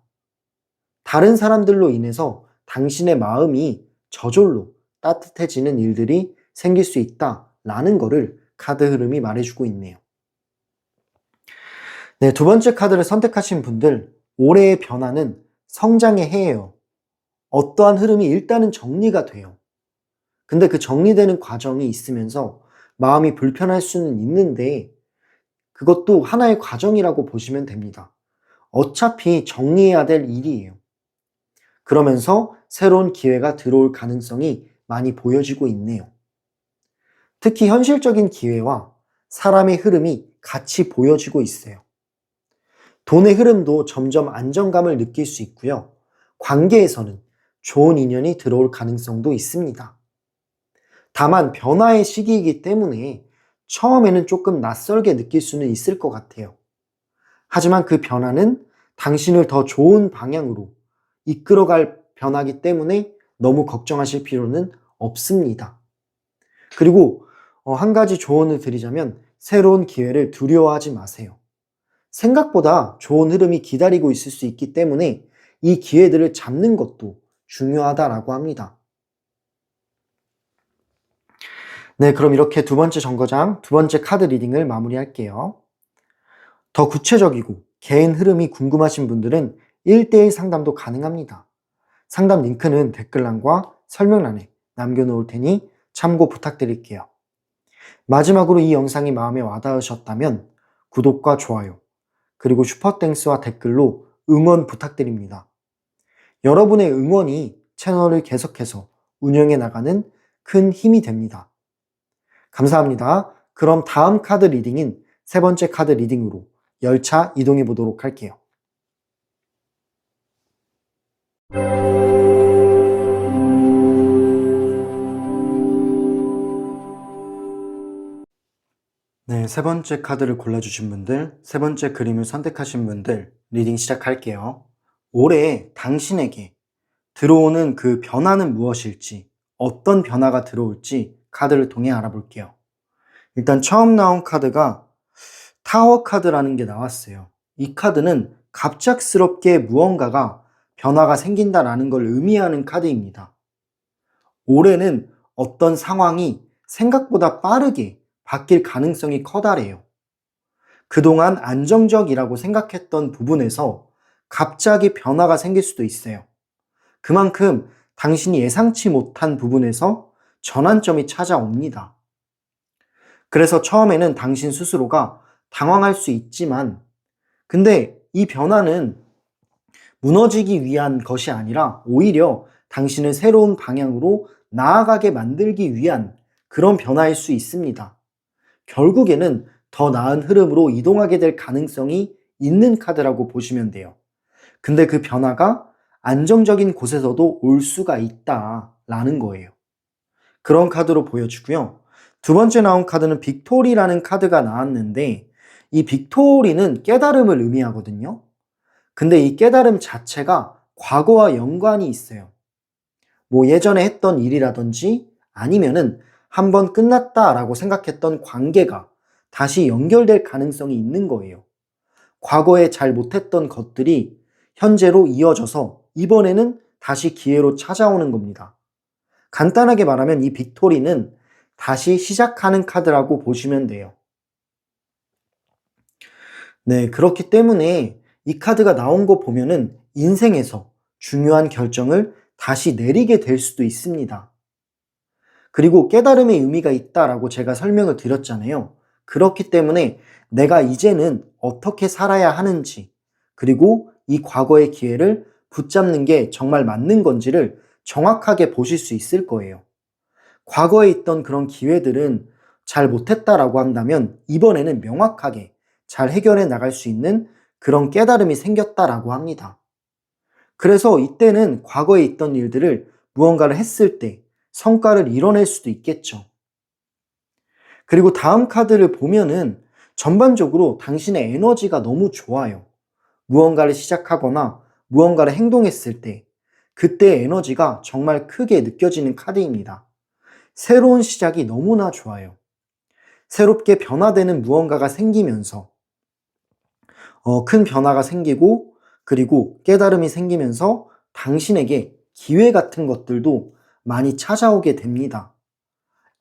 Speaker 1: 다른 사람들로 인해서 당신의 마음이 저절로 따뜻해지는 일들이 생길 수 있다라는 거를 카드 흐름이 말해주고 있네요. 네, 두 번째 카드를 선택하신 분들, 올해의 변화는 성장의 해예요. 어떠한 흐름이 일단은 정리가 돼요. 근데 그 정리되는 과정이 있으면서 마음이 불편할 수는 있는데 그것도 하나의 과정이라고 보시면 됩니다. 어차피 정리해야 될 일이에요. 그러면서 새로운 기회가 들어올 가능성이 많이 보여지고 있네요. 특히 현실적인 기회와 사람의 흐름이 같이 보여지고 있어요. 돈의 흐름도 점점 안정감을 느낄 수 있고요. 관계에서는 좋은 인연이 들어올 가능성도 있습니다. 다만 변화의 시기이기 때문에 처음에는 조금 낯설게 느낄 수는 있을 것 같아요. 하지만 그 변화는 당신을 더 좋은 방향으로 이끌어갈 변화이기 때문에 너무 걱정하실 필요는 없습니다. 그리고 한 가지 조언을 드리자면 새로운 기회를 두려워하지 마세요. 생각보다 좋은 흐름이 기다리고 있을 수 있기 때문에 이 기회들을 잡는 것도 중요하다라고 합니다. 네, 그럼 이렇게 두 번째 정거장, 두 번째 카드 리딩을 마무리할게요. 더 구체적이고 개인 흐름이 궁금하신 분들은 1대1 상담도 가능합니다. 상담 링크는 댓글란과 설명란에 남겨놓을 테니 참고 부탁드릴게요. 마지막으로 이 영상이 마음에 와닿으셨다면 구독과 좋아요, 그리고 슈퍼땡스와 댓글로 응원 부탁드립니다. 여러분의 응원이 채널을 계속해서 운영해 나가는 큰 힘이 됩니다. 감사합니다. 그럼 다음 카드 리딩인 세 번째 카드 리딩으로 열차 이동해 보도록 할게요. 네, 세 번째 카드를 골라주신 분들, 세 번째 그림을 선택하신 분들, 리딩 시작할게요. 올해 당신에게 들어오는 그 변화는 무엇일지, 어떤 변화가 들어올지 카드를 통해 알아볼게요. 일단 처음 나온 카드가 타워 카드라는 게 나왔어요. 이 카드는 갑작스럽게 무언가가 변화가 생긴다라는 걸 의미하는 카드입니다. 올해는 어떤 상황이 생각보다 빠르게 바뀔 가능성이 커다래요. 그동안 안정적이라고 생각했던 부분에서 갑자기 변화가 생길 수도 있어요. 그만큼 당신이 예상치 못한 부분에서 전환점이 찾아옵니다. 그래서 처음에는 당신 스스로가 당황할 수 있지만, 근데 이 변화는 무너지기 위한 것이 아니라 오히려 당신을 새로운 방향으로 나아가게 만들기 위한 그런 변화일 수 있습니다. 결국에는 더 나은 흐름으로 이동하게 될 가능성이 있는 카드라고 보시면 돼요. 근데 그 변화가 안정적인 곳에서도 올 수가 있다라는 거예요. 그런 카드로 보여주고요. 두 번째 나온 카드는 빅토리라는 카드가 나왔는데, 이 빅토리는 깨달음을 의미하거든요. 근데 이 깨달음 자체가 과거와 연관이 있어요. 뭐 예전에 했던 일이라든지 아니면은 한번 끝났다라고 생각했던 관계가 다시 연결될 가능성이 있는 거예요. 과거에 잘 못했던 것들이 현재로 이어져서 이번에는 다시 기회로 찾아오는 겁니다. 간단하게 말하면 이 빅토리는 다시 시작하는 카드라고 보시면 돼요. 네, 그렇기 때문에 이 카드가 나온 거 보면은 인생에서 중요한 결정을 다시 내리게 될 수도 있습니다. 그리고 깨달음의 의미가 있다라고 제가 설명을 드렸잖아요. 그렇기 때문에 내가 이제는 어떻게 살아야 하는지, 그리고 이 과거의 기회를 붙잡는 게 정말 맞는 건지를 정확하게 보실 수 있을 거예요. 과거에 있던 그런 기회들은 잘 못했다라고 한다면 이번에는 명확하게 잘 해결해 나갈 수 있는 그런 깨달음이 생겼다라고 합니다. 그래서 이때는 과거에 있던 일들을 무언가를 했을 때 성과를 이뤄낼 수도 있겠죠. 그리고 다음 카드를 보면은 전반적으로 당신의 에너지가 너무 좋아요. 무언가를 시작하거나 무언가를 행동했을 때 그때의 에너지가 정말 크게 느껴지는 카드입니다. 새로운 시작이 너무나 좋아요. 새롭게 변화되는 무언가가 생기면서 큰 변화가 생기고, 그리고 깨달음이 생기면서 당신에게 기회 같은 것들도 많이 찾아오게 됩니다.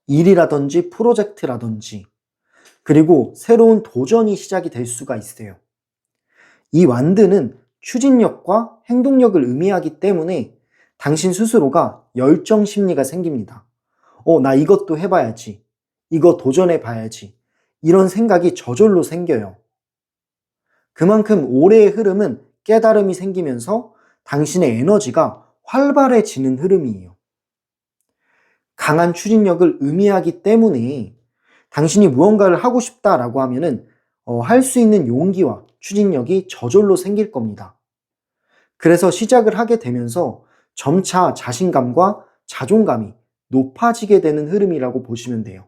Speaker 1: 일이라든지 프로젝트라든지, 그리고 새로운 도전이 시작이 될 수가 있어요. 이 완드는 추진력과 행동력을 의미하기 때문에 당신 스스로가 열정 심리가 생깁니다. 나 이것도 해봐야지. 이거 도전해봐야지. 이런 생각이 저절로 생겨요. 그만큼 올해의 흐름은 깨달음이 생기면서 당신의 에너지가 활발해지는 흐름이에요. 강한 추진력을 의미하기 때문에 당신이 무언가를 하고 싶다라고 하면은 할 수 있는 용기와 추진력이 저절로 생길 겁니다. 그래서 시작을 하게 되면서 점차 자신감과 자존감이 높아지게 되는 흐름이라고 보시면 돼요.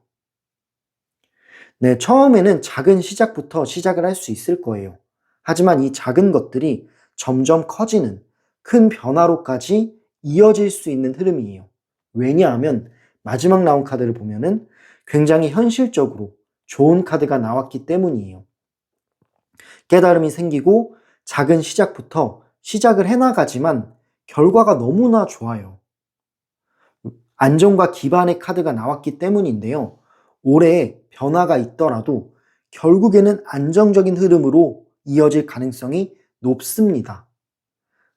Speaker 1: 네, 처음에는 작은 시작부터 시작을 할 수 있을 거예요. 하지만 이 작은 것들이 점점 커지는 큰 변화로까지 이어질 수 있는 흐름이에요. 왜냐하면 마지막 나온 카드를 보면은 굉장히 현실적으로 좋은 카드가 나왔기 때문이에요. 깨달음이 생기고 작은 시작부터 시작을 해나가지만 결과가 너무나 좋아요. 안정과 기반의 카드가 나왔기 때문인데요. 올해 변화가 있더라도 결국에는 안정적인 흐름으로 이어질 가능성이 높습니다.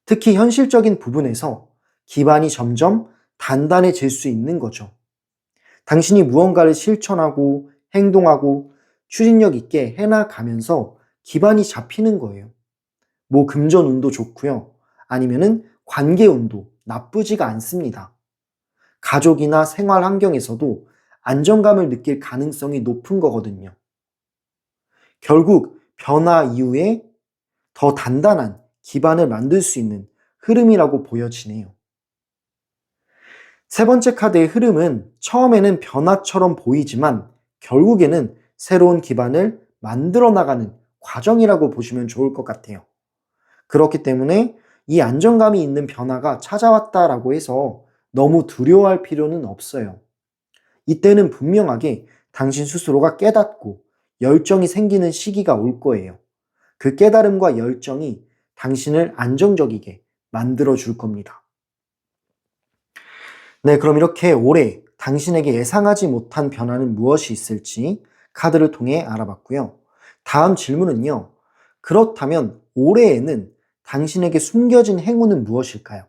Speaker 1: 특히 현실적인 부분에서 기반이 점점 단단해질 수 있는 거죠. 당신이 무언가를 실천하고 행동하고 추진력 있게 해나가면서 기반이 잡히는 거예요. 뭐 금전운도 좋고요. 아니면은 관계운도 나쁘지가 않습니다. 가족이나 생활 환경에서도 안정감을 느낄 가능성이 높은 거거든요. 결국 변화 이후에 더 단단한 기반을 만들 수 있는 흐름이라고 보여지네요. 세 번째 카드의 흐름은 처음에는 변화처럼 보이지만 결국에는 새로운 기반을 만들어 나가는 과정이라고 보시면 좋을 것 같아요. 그렇기 때문에 이 안정감이 있는 변화가 찾아왔다라고 해서 너무 두려워할 필요는 없어요. 이때는 분명하게 당신 스스로가 깨닫고 열정이 생기는 시기가 올 거예요. 그 깨달음과 열정이 당신을 안정적이게 만들어 줄 겁니다. 네, 그럼 이렇게 올해 당신에게 예상하지 못한 변화는 무엇이 있을지 카드를 통해 알아봤고요. 다음 질문은요. 그렇다면 올해에는 당신에게 숨겨진 행운은 무엇일까요?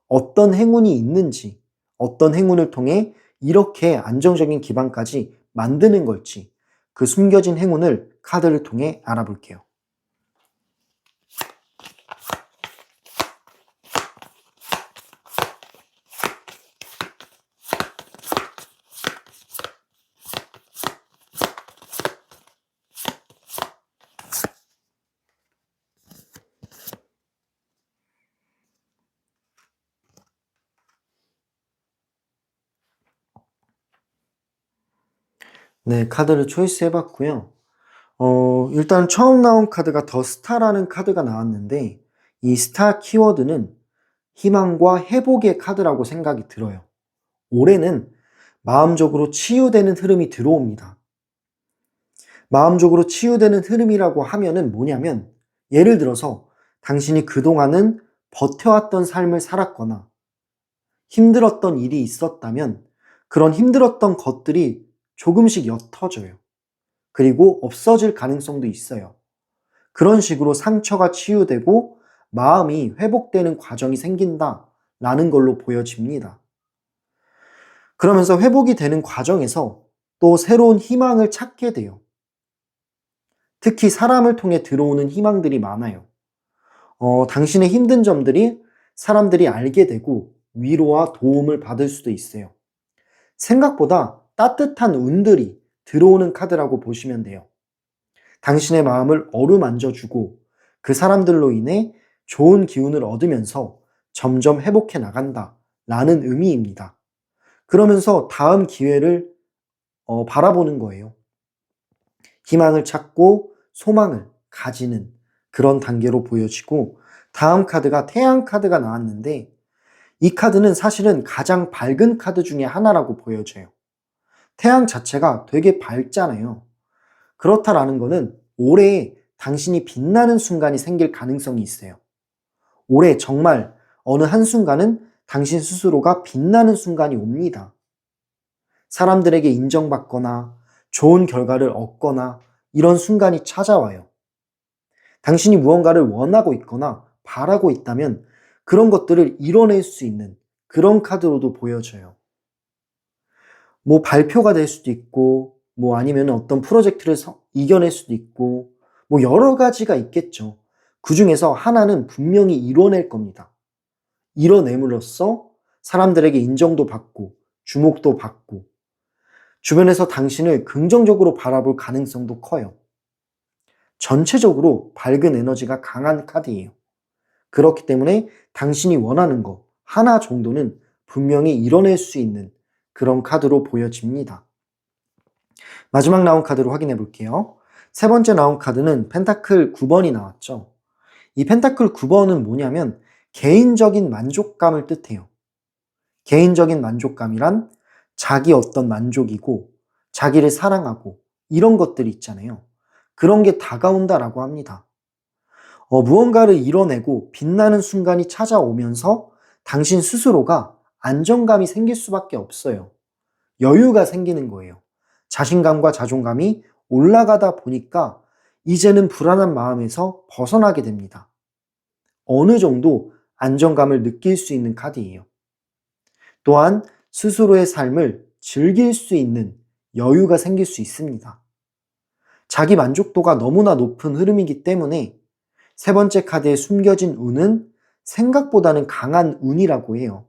Speaker 1: 어떤 행운이 있는지, 어떤 행운을 통해 이렇게 안정적인 기반까지 만드는 걸지, 그 숨겨진 행운을 카드를 통해 알아볼게요. 네, 카드를 초이스 해봤고요. 일단 처음 나온 카드가 더 스타라는 카드가 나왔는데, 이 스타 키워드는 희망과 회복의 카드라고 생각이 들어요. 올해는 마음적으로 치유되는 흐름이 들어옵니다. 마음적으로 치유되는 흐름이라고 하면은 뭐냐면, 예를 들어서 당신이 그동안은 버텨왔던 삶을 살았거나 힘들었던 일이 있었다면 그런 힘들었던 것들이 조금씩 옅어져요. 그리고 없어질 가능성도 있어요. 그런 식으로 상처가 치유되고 마음이 회복되는 과정이 생긴다라는 걸로 보여집니다. 그러면서 회복이 되는 과정에서 또 새로운 희망을 찾게 돼요. 특히 사람을 통해 들어오는 희망들이 많아요. 당신의 힘든 점들이 사람들이 알게 되고 위로와 도움을 받을 수도 있어요. 생각보다 따뜻한 운들이 들어오는 카드라고 보시면 돼요. 당신의 마음을 어루만져주고 그 사람들로 인해 좋은 기운을 얻으면서 점점 회복해 나간다 라는 의미입니다. 그러면서 다음 기회를 바라보는 거예요. 희망을 찾고 소망을 가지는 그런 단계로 보여지고, 다음 카드가 태양 카드가 나왔는데 이 카드는 사실은 가장 밝은 카드 중에 하나라고 보여져요. 태양 자체가 되게 밝잖아요. 그렇다라는 거는 올해 당신이 빛나는 순간이 생길 가능성이 있어요. 올해 정말 어느 한순간은 당신 스스로가 빛나는 순간이 옵니다. 사람들에게 인정받거나 좋은 결과를 얻거나 이런 순간이 찾아와요. 당신이 무언가를 원하고 있거나 바라고 있다면 그런 것들을 이뤄낼 수 있는 그런 카드로도 보여져요. 뭐 발표가 될 수도 있고, 뭐 아니면 어떤 프로젝트를 이겨낼 수도 있고, 뭐 여러 가지가 있겠죠. 그 중에서 하나는 분명히 이뤄낼 겁니다. 이뤄냄으로써 사람들에게 인정도 받고, 주목도 받고, 주변에서 당신을 긍정적으로 바라볼 가능성도 커요. 전체적으로 밝은 에너지가 강한 카드예요. 그렇기 때문에 당신이 원하는 거 하나 정도는 분명히 이뤄낼 수 있는 그런 카드로 보여집니다. 마지막 나온 카드로 확인해 볼게요. 세 번째 나온 카드는 펜타클 9번이 나왔죠. 이 펜타클 9번은 뭐냐면 개인적인 만족감을 뜻해요. 개인적인 만족감이란 자기 어떤 만족이고 자기를 사랑하고 이런 것들이 있잖아요. 그런 게 다가온다라고 합니다. 무언가를 이뤄내고 빛나는 순간이 찾아오면서 당신 스스로가 안정감이 생길 수밖에 없어요. 여유가 생기는 거예요. 자신감과 자존감이 올라가다 보니까 이제는 불안한 마음에서 벗어나게 됩니다. 어느 정도 안정감을 느낄 수 있는 카드예요. 또한 스스로의 삶을 즐길 수 있는 여유가 생길 수 있습니다. 자기 만족도가 너무나 높은 흐름이기 때문에 세 번째 카드에 숨겨진 운은 생각보다는 강한 운이라고 해요.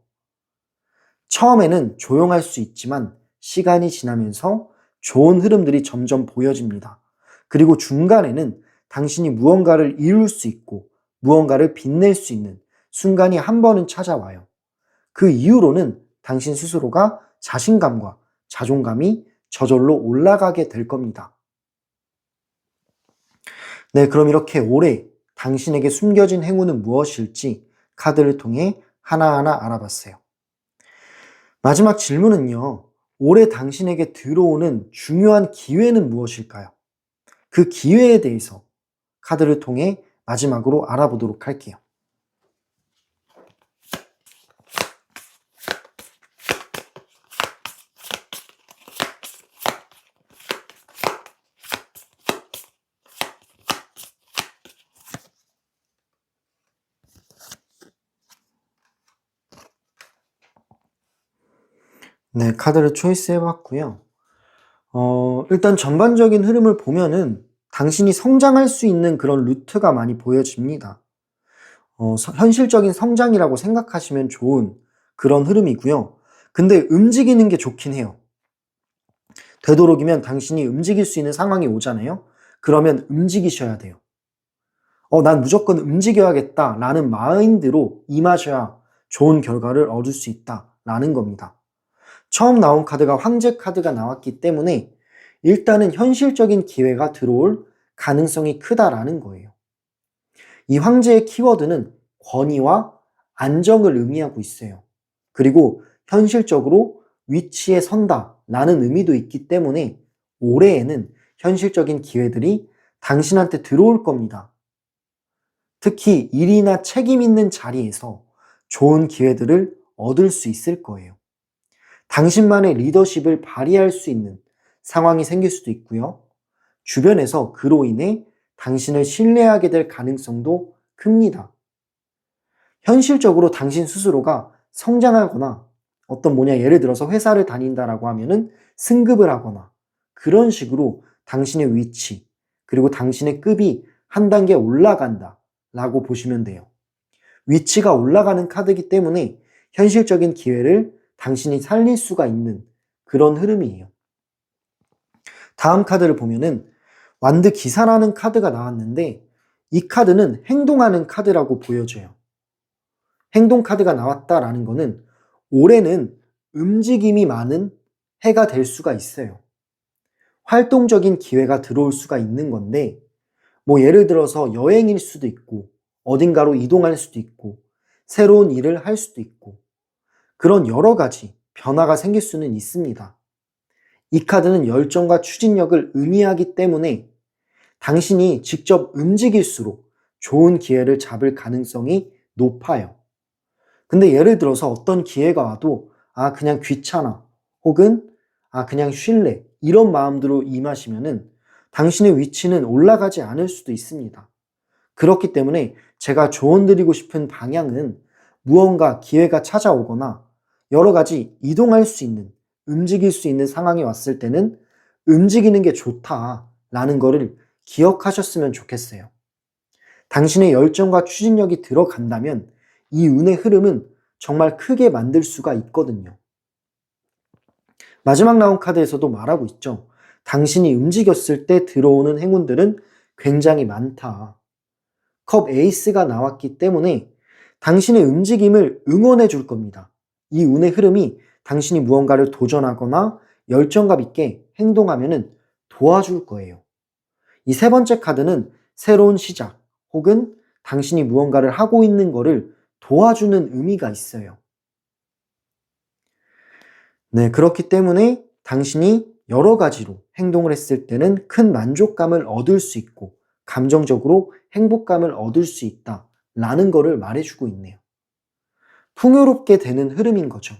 Speaker 1: 처음에는 조용할 수 있지만 시간이 지나면서 좋은 흐름들이 점점 보여집니다. 그리고 중간에는 당신이 무언가를 이룰 수 있고 무언가를 빛낼 수 있는 순간이 한 번은 찾아와요. 그 이후로는 당신 스스로가 자신감과 자존감이 저절로 올라가게 될 겁니다. 네, 그럼 이렇게 올해 당신에게 숨겨진 행운은 무엇일지 카드를 통해 하나하나 알아봤어요. 마지막 질문은요. 올해 당신에게 들어오는 중요한 기회는 무엇일까요? 그 기회에 대해서 카드를 통해 마지막으로 알아보도록 할게요. 네, 카드를 초이스 해봤고요. 일단 전반적인 흐름을 보면은 당신이 성장할 수 있는 그런 루트가 많이 보여집니다. 현실적인 성장이라고 생각하시면 좋은 그런 흐름이고요. 근데 움직이는 게 좋긴 해요. 되도록이면 당신이 움직일 수 있는 상황이 오잖아요. 그러면 움직이셔야 돼요. 난 무조건 움직여야겠다 라는 마인드로 임하셔야 좋은 결과를 얻을 수 있다라는 겁니다. 처음 나온 카드가 황제 카드가 나왔기 때문에 일단은 현실적인 기회가 들어올 가능성이 크다라는 거예요. 이 황제의 키워드는 권위와 안정을 의미하고 있어요. 그리고 현실적으로 위치에 선다라는 의미도 있기 때문에 올해에는 현실적인 기회들이 당신한테 들어올 겁니다. 특히 일이나 책임 있는 자리에서 좋은 기회들을 얻을 수 있을 거예요. 당신만의 리더십을 발휘할 수 있는 상황이 생길 수도 있고요. 주변에서 그로 인해 당신을 신뢰하게 될 가능성도 큽니다. 현실적으로 당신 스스로가 성장하거나 예를 들어서 회사를 다닌다라고 하면은 승급을 하거나 그런 식으로 당신의 위치 그리고 당신의 급이 한 단계 올라간다 라고 보시면 돼요. 위치가 올라가는 카드이기 때문에 현실적인 기회를 당신이 살릴 수가 있는 그런 흐름이에요. 다음 카드를 보면은 완드 기사라는 카드가 나왔는데 이 카드는 행동하는 카드라고 보여져요. 행동 카드가 나왔다라는 거는 올해는 움직임이 많은 해가 될 수가 있어요. 활동적인 기회가 들어올 수가 있는 건데 예를 들어서 여행일 수도 있고 어딘가로 이동할 수도 있고 새로운 일을 할 수도 있고 그런 여러 가지 변화가 생길 수는 있습니다. 이 카드는 열정과 추진력을 의미하기 때문에 당신이 직접 움직일수록 좋은 기회를 잡을 가능성이 높아요. 근데 예를 들어서 어떤 기회가 와도 그냥 귀찮아 혹은 그냥 쉴래 이런 마음으로 임하시면은 당신의 위치는 올라가지 않을 수도 있습니다. 그렇기 때문에 제가 조언드리고 싶은 방향은 무언가 기회가 찾아오거나 여러 가지 이동할 수 있는, 움직일 수 있는 상황이 왔을 때는 움직이는 게 좋다라는 거를 기억하셨으면 좋겠어요. 당신의 열정과 추진력이 들어간다면 이 운의 흐름은 정말 크게 만들 수가 있거든요. 마지막 나온 카드에서도 말하고 있죠. 당신이 움직였을 때 들어오는 행운들은 굉장히 많다. 컵 에이스가 나왔기 때문에 당신의 움직임을 응원해 줄 겁니다. 이 운의 흐름이 당신이 무언가를 도전하거나 열정감 있게 행동하면 도와줄 거예요. 이 세 번째 카드는 새로운 시작 혹은 당신이 무언가를 하고 있는 거를 도와주는 의미가 있어요. 네, 그렇기 때문에 당신이 여러 가지로 행동을 했을 때는 큰 만족감을 얻을 수 있고 감정적으로 행복감을 얻을 수 있다라는 거를 말해주고 있네요. 풍요롭게 되는 흐름인 거죠.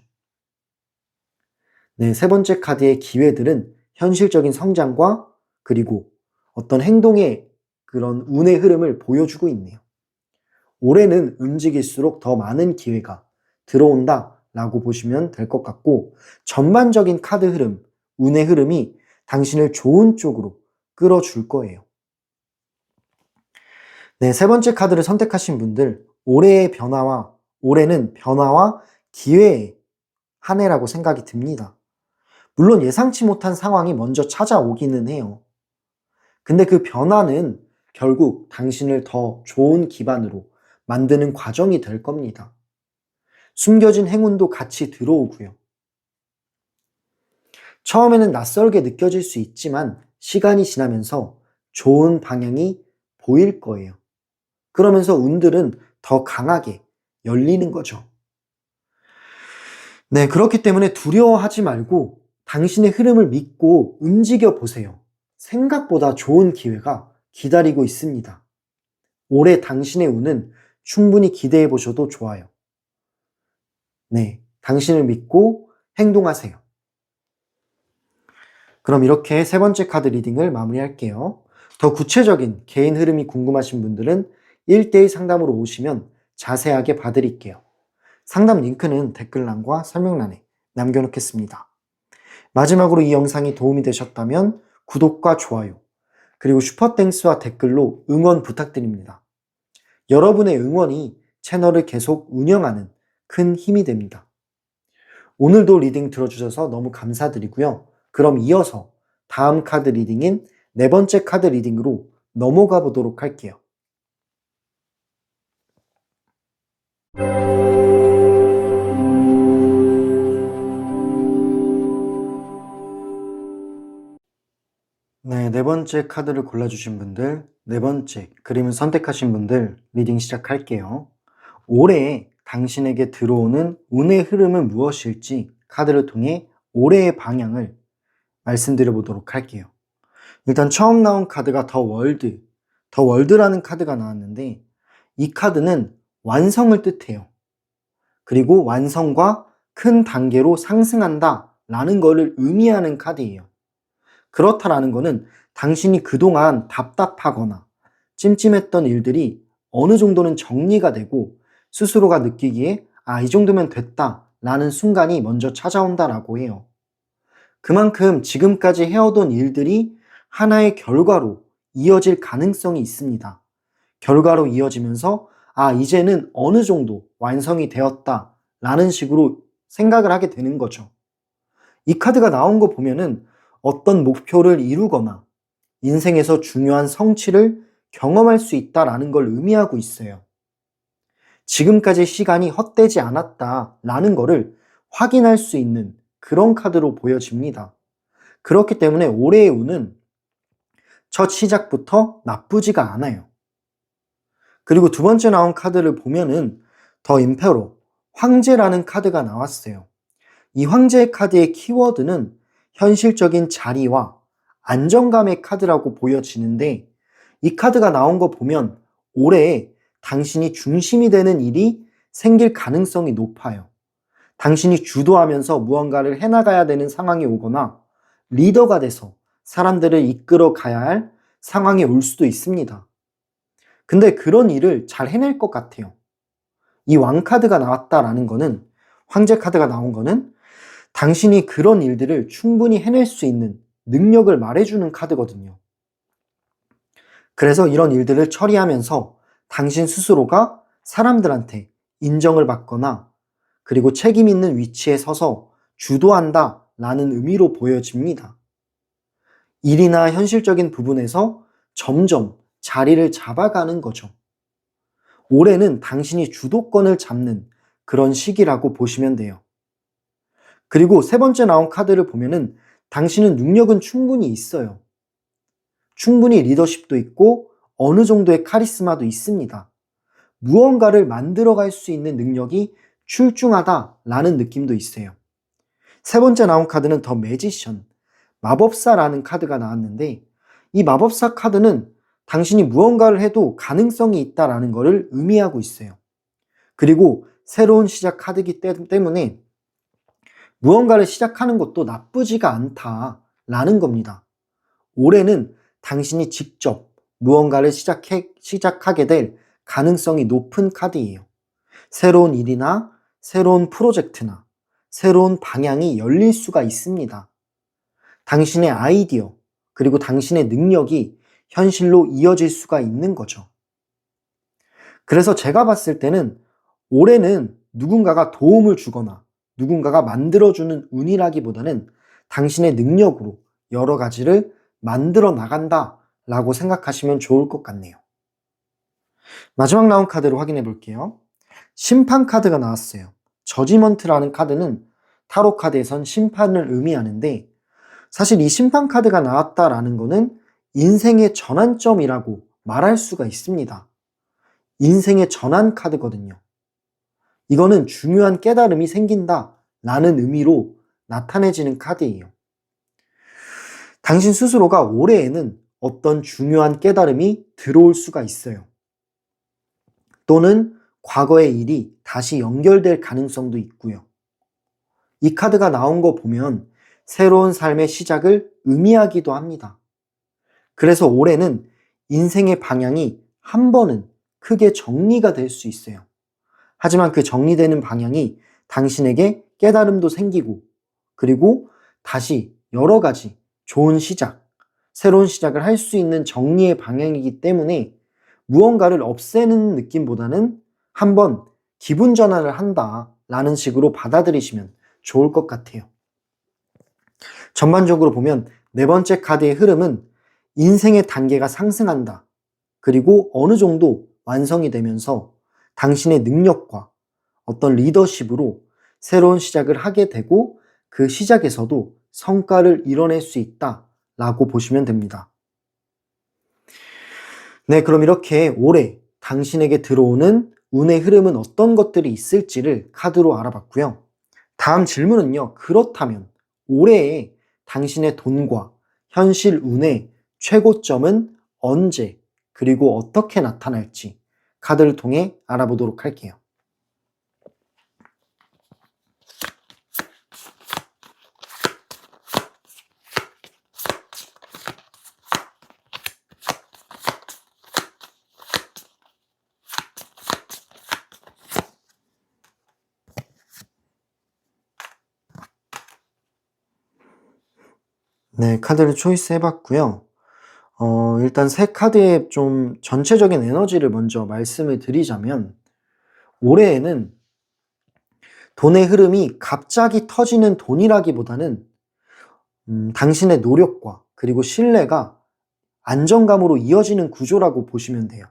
Speaker 1: 네, 세 번째 카드의 기회들은 현실적인 성장과 그리고 어떤 행동의 그런 운의 흐름을 보여주고 있네요. 올해는 움직일수록 더 많은 기회가 들어온다 라고 보시면 될 것 같고, 전반적인 카드 흐름, 운의 흐름이 당신을 좋은 쪽으로 끌어줄 거예요. 네, 세 번째 카드를 선택하신 분들, 올해는 변화와 기회의 한 해라고 생각이 듭니다. 물론 예상치 못한 상황이 먼저 찾아오기는 해요. 근데 그 변화는 결국 당신을 더 좋은 기반으로 만드는 과정이 될 겁니다. 숨겨진 행운도 같이 들어오고요. 처음에는 낯설게 느껴질 수 있지만 시간이 지나면서 좋은 방향이 보일 거예요. 그러면서 운들은 더 강하게 열리는 거죠. 네, 그렇기 때문에 두려워하지 말고 당신의 흐름을 믿고 움직여 보세요. 생각보다 좋은 기회가 기다리고 있습니다. 올해 당신의 운은 충분히 기대해 보셔도 좋아요. 네, 당신을 믿고 행동하세요. 그럼 이렇게 세 번째 카드 리딩을 마무리할게요. 더 구체적인 개인 흐름이 궁금하신 분들은 1대1 상담으로 오시면 자세하게 봐드릴게요. 상담 링크는 댓글란과 설명란에 남겨놓겠습니다. 마지막으로 이 영상이 도움이 되셨다면 구독과 좋아요, 그리고 슈퍼땡스와 댓글로 응원 부탁드립니다. 여러분의 응원이 채널을 계속 운영하는 큰 힘이 됩니다. 오늘도 리딩 들어주셔서 너무 감사드리고요. 그럼 이어서 다음 카드 리딩인 네 번째 카드 리딩으로 넘어가 보도록 할게요. 네, 네 번째 카드를 골라주신 분들, 네 번째 그림을 선택하신 분들 리딩 시작할게요. 올해 당신에게 들어오는 운의 흐름은 무엇일지 카드를 통해 올해의 방향을 말씀드려 보도록 할게요. 일단 처음 나온 카드가 더 월드라는 카드가 나왔는데 이 카드는 완성을 뜻해요. 그리고 완성과 큰 단계로 상승한다 라는 것을 의미하는 카드예요. 그렇다라는 것은 당신이 그동안 답답하거나 찜찜했던 일들이 어느 정도는 정리가 되고 스스로가 느끼기에 이 정도면 됐다 라는 순간이 먼저 찾아온다라고 해요. 그만큼 지금까지 해오던 일들이 하나의 결과로 이어질 가능성이 있습니다. 결과로 이어지면서 이제는 어느 정도 완성이 되었다 라는 식으로 생각을 하게 되는 거죠. 이 카드가 나온 거 보면은 어떤 목표를 이루거나 인생에서 중요한 성취를 경험할 수 있다라는 걸 의미하고 있어요. 지금까지 시간이 헛되지 않았다라는 거를 확인할 수 있는 그런 카드로 보여집니다. 그렇기 때문에 올해의 운은 첫 시작부터 나쁘지가 않아요. 그리고 두 번째 나온 카드를 보면은 더 임페로, 황제라는 카드가 나왔어요. 이 황제의 카드의 키워드는 현실적인 자리와 안정감의 카드라고 보여지는데 이 카드가 나온 거 보면 올해 당신이 중심이 되는 일이 생길 가능성이 높아요. 당신이 주도하면서 무언가를 해나가야 되는 상황이 오거나 리더가 돼서 사람들을 이끌어 가야 할 상황이 올 수도 있습니다. 근데 그런 일을 잘 해낼 것 같아요. 이 왕카드가 나왔다라는 거는, 황제 카드가 나온 거는 당신이 그런 일들을 충분히 해낼 수 있는 능력을 말해주는 카드거든요. 그래서 이런 일들을 처리하면서 당신 스스로가 사람들한테 인정을 받거나 그리고 책임 있는 위치에 서서 주도한다 라는 의미로 보여집니다. 일이나 현실적인 부분에서 점점 자리를 잡아가는 거죠. 올해는 당신이 주도권을 잡는 그런 시기라고 보시면 돼요. 그리고 세 번째 나온 카드를 보면은 당신은 능력은 충분히 있어요. 충분히 리더십도 있고 어느 정도의 카리스마도 있습니다. 무언가를 만들어갈 수 있는 능력이 출중하다라는 느낌도 있어요. 세 번째 나온 카드는 더 매지션, 마법사라는 카드가 나왔는데 이 마법사 카드는 당신이 무언가를 해도 가능성이 있다라는 것을 의미하고 있어요. 그리고 새로운 시작 카드이기 때문에 무언가를 시작하는 것도 나쁘지가 않다라는 겁니다. 올해는 당신이 직접 무언가를 시작하게 될 가능성이 높은 카드예요. 새로운 일이나 새로운 프로젝트나 새로운 방향이 열릴 수가 있습니다. 당신의 아이디어 그리고 당신의 능력이 현실로 이어질 수가 있는 거죠. 그래서 제가 봤을 때는 올해는 누군가가 도움을 주거나 누군가가 만들어주는 운이라기보다는 당신의 능력으로 여러 가지를 만들어 나간다라고 생각하시면 좋을 것 같네요. 마지막 나온 카드를 확인해 볼게요. 심판 카드가 나왔어요. 저지먼트라는 카드는 타로 카드에선 심판을 의미하는데 사실 이 심판 카드가 나왔다라는 거는 인생의 전환점이라고 말할 수가 있습니다. 인생의 전환 카드거든요. 이거는 중요한 깨달음이 생긴다라는 의미로 나타내지는 카드예요. 당신 스스로가 올해에는 어떤 중요한 깨달음이 들어올 수가 있어요. 또는 과거의 일이 다시 연결될 가능성도 있고요. 이 카드가 나온 거 보면 새로운 삶의 시작을 의미하기도 합니다. 그래서 올해는 인생의 방향이 한 번은 크게 정리가 될 수 있어요. 하지만 그 정리되는 방향이 당신에게 깨달음도 생기고 그리고 다시 여러 가지 좋은 시작, 새로운 시작을 할 수 있는 정리의 방향이기 때문에 무언가를 없애는 느낌보다는 한번 기분 전환을 한다라는 식으로 받아들이시면 좋을 것 같아요. 전반적으로 보면 네 번째 카드의 흐름은 인생의 단계가 상승한다. 그리고 어느 정도 완성이 되면서 당신의 능력과 어떤 리더십으로 새로운 시작을 하게 되고 그 시작에서도 성과를 이뤄낼 수 있다라고 보시면 됩니다. 네, 그럼 이렇게 올해 당신에게 들어오는 운의 흐름은 어떤 것들이 있을지를 카드로 알아봤고요. 다음 질문은요. 그렇다면 올해의 당신의 돈과 현실 운의 최고점은 언제 그리고 어떻게 나타날지 카드를 통해 알아보도록 할게요. 네, 카드를 초이스 해봤고요. 일단 세 카드의 좀 전체적인 에너지를 먼저 말씀을 드리자면 올해에는 돈의 흐름이 갑자기 터지는 돈이라기보다는 당신의 노력과 그리고 신뢰가 안정감으로 이어지는 구조라고 보시면 돼요.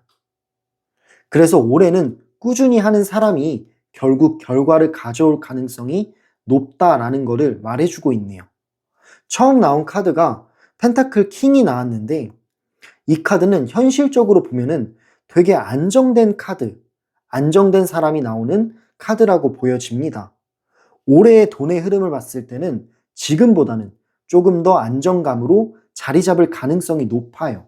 Speaker 1: 그래서 올해는 꾸준히 하는 사람이 결국 결과를 가져올 가능성이 높다라는 것을 말해주고 있네요. 처음 나온 카드가 펜타클 킹이 나왔는데 이 카드는 현실적으로 보면은 되게 안정된 카드, 안정된 사람이 나오는 카드라고 보여집니다. 올해의 돈의 흐름을 봤을 때는 지금보다는 조금 더 안정감으로 자리 잡을 가능성이 높아요.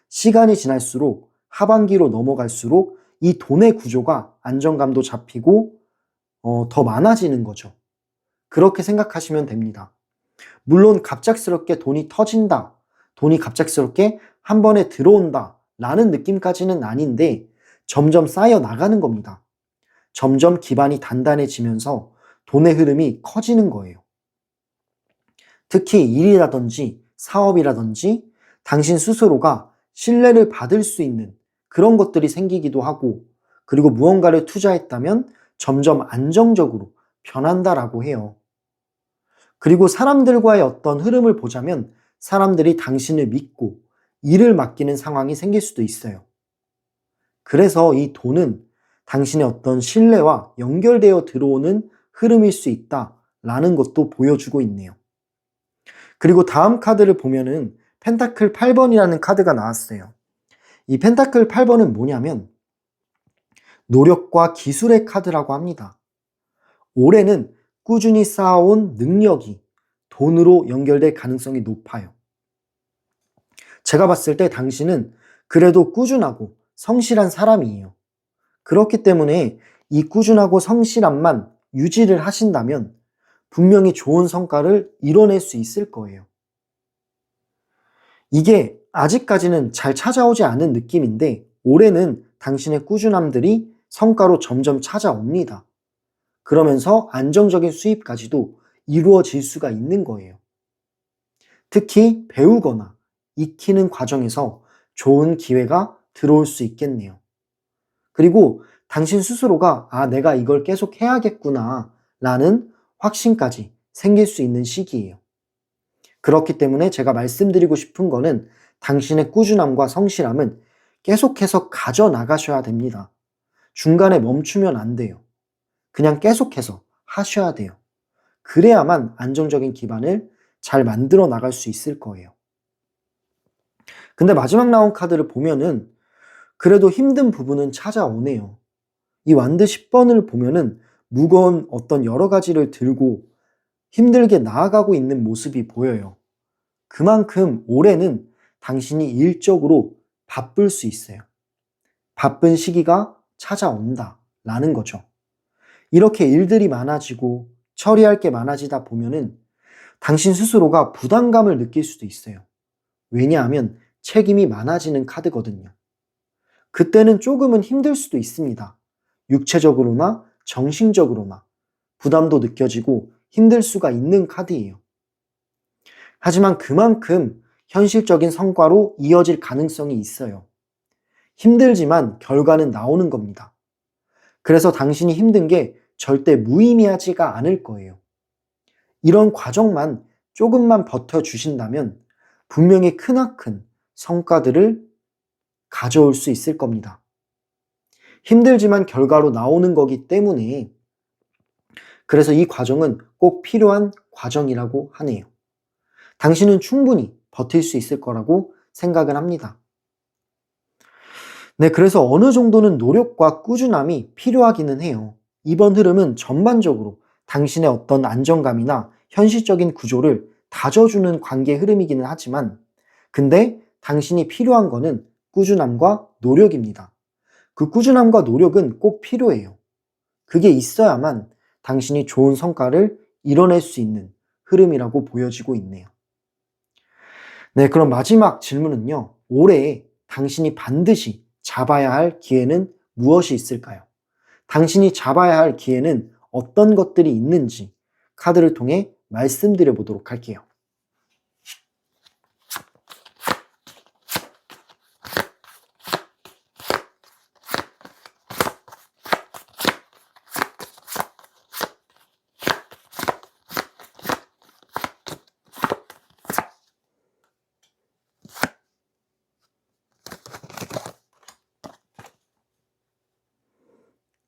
Speaker 1: 시간이 지날수록 하반기로 넘어갈수록 이 돈의 구조가 안정감도 잡히고 더 많아지는 거죠. 그렇게 생각하시면 됩니다. 물론 갑작스럽게 돈이 터진다, 돈이 갑작스럽게 한 번에 들어온다 라는 느낌까지는 아닌데 점점 쌓여 나가는 겁니다. 점점 기반이 단단해지면서 돈의 흐름이 커지는 거예요. 특히 일이라든지 사업이라든지 당신 스스로가 신뢰를 받을 수 있는 그런 것들이 생기기도 하고 그리고 무언가를 투자했다면 점점 안정적으로 변한다라고 해요. 그리고 사람들과의 어떤 흐름을 보자면 사람들이 당신을 믿고 일을 맡기는 상황이 생길 수도 있어요. 그래서 이 돈은 당신의 어떤 신뢰와 연결되어 들어오는 흐름일 수 있다라는 것도 보여주고 있네요. 그리고 다음 카드를 보면은 펜타클 8번이라는 카드가 나왔어요. 이 펜타클 8번은 뭐냐면 노력과 기술의 카드라고 합니다. 올해는 꾸준히 쌓아온 능력이 돈으로 연결될 가능성이 높아요. 제가 봤을 때 당신은 그래도 꾸준하고 성실한 사람이에요. 그렇기 때문에 이 꾸준하고 성실함만 유지를 하신다면 분명히 좋은 성과를 이뤄낼 수 있을 거예요. 이게 아직까지는 잘 찾아오지 않은 느낌인데 올해는 당신의 꾸준함들이 성과로 점점 찾아옵니다. 그러면서 안정적인 수입까지도 이루어질 수가 있는 거예요. 특히 배우거나 익히는 과정에서 좋은 기회가 들어올 수 있겠네요. 그리고 당신 스스로가 내가 이걸 계속 해야겠구나 라는 확신까지 생길 수 있는 시기예요. 그렇기 때문에 제가 말씀드리고 싶은 거는 당신의 꾸준함과 성실함은 계속해서 가져나가셔야 됩니다. 중간에 멈추면 안 돼요. 그냥 계속해서 하셔야 돼요. 그래야만 안정적인 기반을 잘 만들어 나갈 수 있을 거예요. 근데 마지막 나온 카드를 보면은 그래도 힘든 부분은 찾아오네요. 이 완드 10번을 보면은 무거운 어떤 여러 가지를 들고 힘들게 나아가고 있는 모습이 보여요. 그만큼 올해는 당신이 일적으로 바쁠 수 있어요. 바쁜 시기가 찾아온다 라는 거죠. 이렇게 일들이 많아지고 처리할 게 많아지다 보면은 당신 스스로가 부담감을 느낄 수도 있어요. 왜냐하면 책임이 많아지는 카드거든요. 그때는 조금은 힘들 수도 있습니다. 육체적으로나 정신적으로나 부담도 느껴지고 힘들 수가 있는 카드예요. 하지만 그만큼 현실적인 성과로 이어질 가능성이 있어요. 힘들지만 결과는 나오는 겁니다. 그래서 당신이 힘든 게 절대 무의미하지가 않을 거예요. 이런 과정만 조금만 버텨주신다면 분명히 크나큰 성과들을 가져올 수 있을 겁니다. 힘들지만 결과로 나오는 거기 때문에 그래서 이 과정은 꼭 필요한 과정이라고 하네요. 당신은 충분히 버틸 수 있을 거라고 생각을 합니다. 네, 그래서 어느 정도는 노력과 꾸준함이 필요하기는 해요. 이번 흐름은 전반적으로 당신의 어떤 안정감이나 현실적인 구조를 다져주는 관계 흐름이기는 하지만 근데 당신이 필요한 거는 꾸준함과 노력입니다. 그 꾸준함과 노력은 꼭 필요해요. 그게 있어야만 당신이 좋은 성과를 이뤄낼 수 있는 흐름이라고 보여지고 있네요. 네, 그럼 마지막 질문은요. 올해 당신이 반드시 잡아야 할 기회는 무엇이 있을까요? 당신이 잡아야 할 기회는 어떤 것들이 있는지 카드를 통해 말씀드려 보도록 할게요.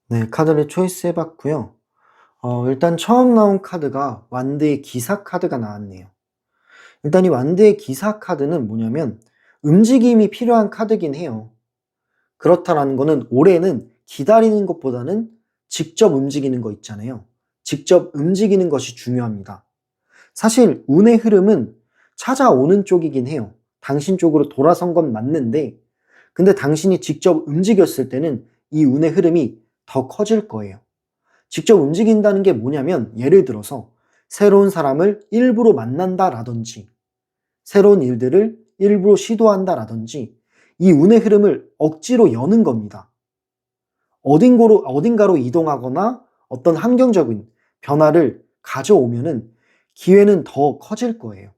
Speaker 1: 네, 카드를 초이스 해봤고요. 일단 처음 나온 카드가 완드의 기사 카드가 나왔네요. 일단 이 완드의 기사 카드는 뭐냐면 움직임이 필요한 카드긴 해요. 그렇다라는 거는 올해는 기다리는 것보다는 직접 움직이는 거 있잖아요. 직접 움직이는 것이 중요합니다. 사실 운의 흐름은 찾아오는 쪽이긴 해요. 당신 쪽으로 돌아선 건 맞는데 근데 당신이 직접 움직였을 때는 이 운의 흐름이 더 커질 거예요. 직접 움직인다는 게 뭐냐면 예를 들어서 새로운 사람을 일부러 만난다라든지 새로운 일들을 일부러 시도한다라든지 이 운의 흐름을 억지로 여는 겁니다. 어딘가로 이동하거나 어떤 환경적인 변화를 가져오면은 기회는 더 커질 거예요.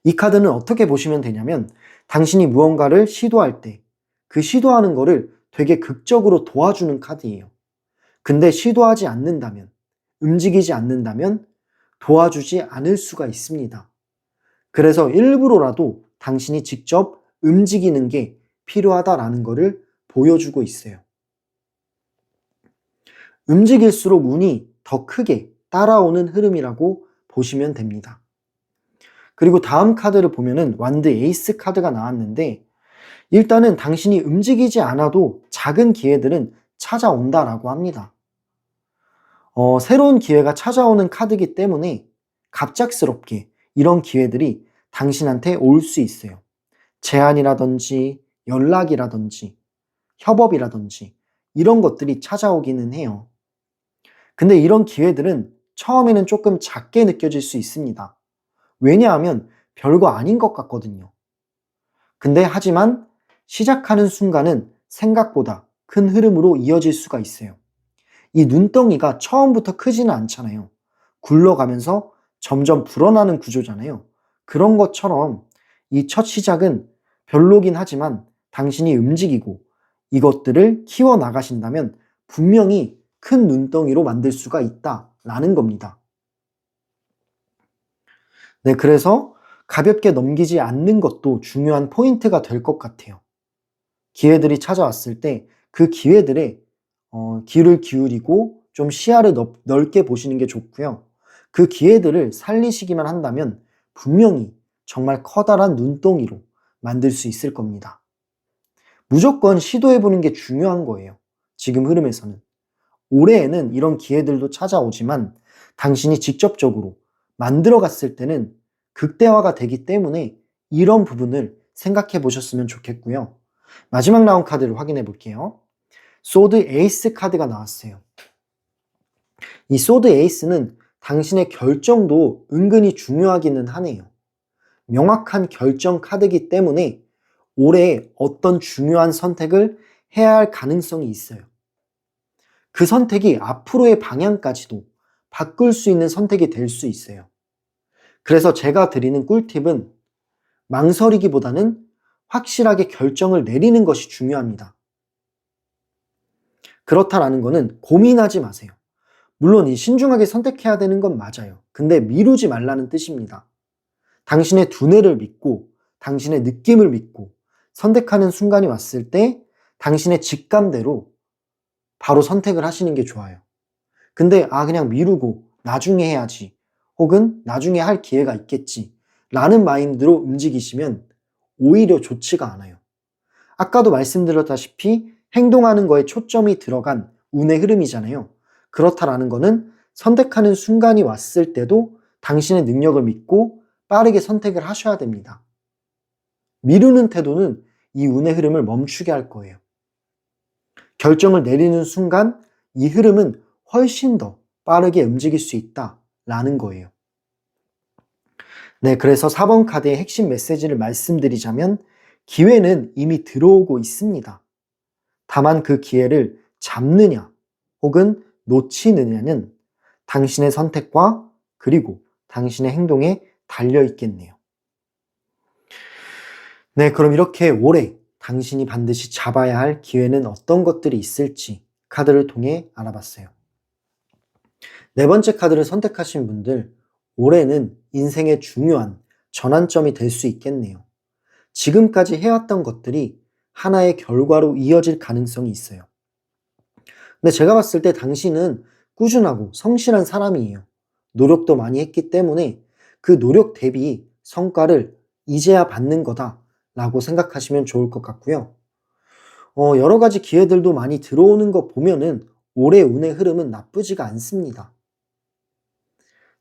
Speaker 1: 이 카드는 어떻게 보시면 되냐면 당신이 무언가를 시도할 때 그 시도하는 거를 되게 극적으로 도와주는 카드예요. 근데 시도하지 않는다면, 움직이지 않는다면 도와주지 않을 수가 있습니다. 그래서 일부러라도 당신이 직접 움직이는 게 필요하다라는 것을 보여주고 있어요. 움직일수록 운이 더 크게 따라오는 흐름이라고 보시면 됩니다. 그리고 다음 카드를 보면은 완드 에이스 카드가 나왔는데 일단은 당신이 움직이지 않아도 작은 기회들은 찾아온다라고 합니다. 새로운 기회가 찾아오는 카드이기 때문에 갑작스럽게 이런 기회들이 당신한테 올 수 있어요. 제안이라든지 연락이라든지 협업이라든지 이런 것들이 찾아오기는 해요. 근데 이런 기회들은 처음에는 조금 작게 느껴질 수 있습니다. 왜냐하면 별거 아닌 것 같거든요. 근데 하지만 시작하는 순간은 생각보다 큰 흐름으로 이어질 수가 있어요. 이 눈덩이가 처음부터 크지는 않잖아요. 굴러가면서 점점 불어나는 구조잖아요. 그런 것처럼 이 첫 시작은 별로긴 하지만 당신이 움직이고 이것들을 키워나가신다면 분명히 큰 눈덩이로 만들 수가 있다라는 겁니다. 네, 그래서 가볍게 넘기지 않는 것도 중요한 포인트가 될 것 같아요. 기회들이 찾아왔을 때 그 기회들에 귀를 기울이고 좀 시야를 넓게 보시는 게 좋고요. 그 기회들을 살리시기만 한다면 분명히 정말 커다란 눈덩이로 만들 수 있을 겁니다. 무조건 시도해보는 게 중요한 거예요. 지금 흐름에서는. 올해에는 이런 기회들도 찾아오지만 당신이 직접적으로 만들어 갔을 때는 극대화가 되기 때문에 이런 부분을 생각해 보셨으면 좋겠고요. 마지막 라운 카드를 확인해 볼게요. 소드 에이스 카드가 나왔어요. 이 소드 에이스는 당신의 결정도 은근히 중요하기는 하네요. 명확한 결정 카드이기 때문에 올해 어떤 중요한 선택을 해야 할 가능성이 있어요. 그 선택이 앞으로의 방향까지도 바꿀 수 있는 선택이 될 수 있어요. 그래서 제가 드리는 꿀팁은 망설이기보다는 확실하게 결정을 내리는 것이 중요합니다. 그렇다라는 것은 고민하지 마세요. 물론 이 신중하게 선택해야 되는 건 맞아요. 근데 미루지 말라는 뜻입니다. 당신의 두뇌를 믿고 당신의 느낌을 믿고 선택하는 순간이 왔을 때 당신의 직감대로 바로 선택을 하시는 게 좋아요. 근데 그냥 미루고 나중에 해야지 혹은 나중에 할 기회가 있겠지 라는 마인드로 움직이시면 오히려 좋지가 않아요. 아까도 말씀드렸다시피 행동하는 거에 초점이 들어간 운의 흐름이잖아요. 그렇다라는 거는 선택하는 순간이 왔을 때도 당신의 능력을 믿고 빠르게 선택을 하셔야 됩니다. 미루는 태도는 이 운의 흐름을 멈추게 할 거예요. 결정을 내리는 순간 이 흐름은 훨씬 더 빠르게 움직일 수 있다라는 거예요. 네, 그래서 4번 카드의 핵심 메시지를 말씀드리자면 기회는 이미 들어오고 있습니다. 다만 그 기회를 잡느냐 혹은 놓치느냐는 당신의 선택과 그리고 당신의 행동에 달려 있겠네요. 네, 그럼 이렇게 올해 당신이 반드시 잡아야 할 기회는 어떤 것들이 있을지 카드를 통해 알아봤어요. 네 번째 카드를 선택하신 분들, 올해는 인생의 중요한 전환점이 될 수 있겠네요. 지금까지 해왔던 것들이 하나의 결과로 이어질 가능성이 있어요. 근데 제가 봤을 때 당신은 꾸준하고 성실한 사람이에요. 노력도 많이 했기 때문에 그 노력 대비 성과를 이제야 받는 거다라고 생각하시면 좋을 것 같고요. 여러 가지 기회들도 많이 들어오는 거 보면은 올해 운의 흐름은 나쁘지가 않습니다.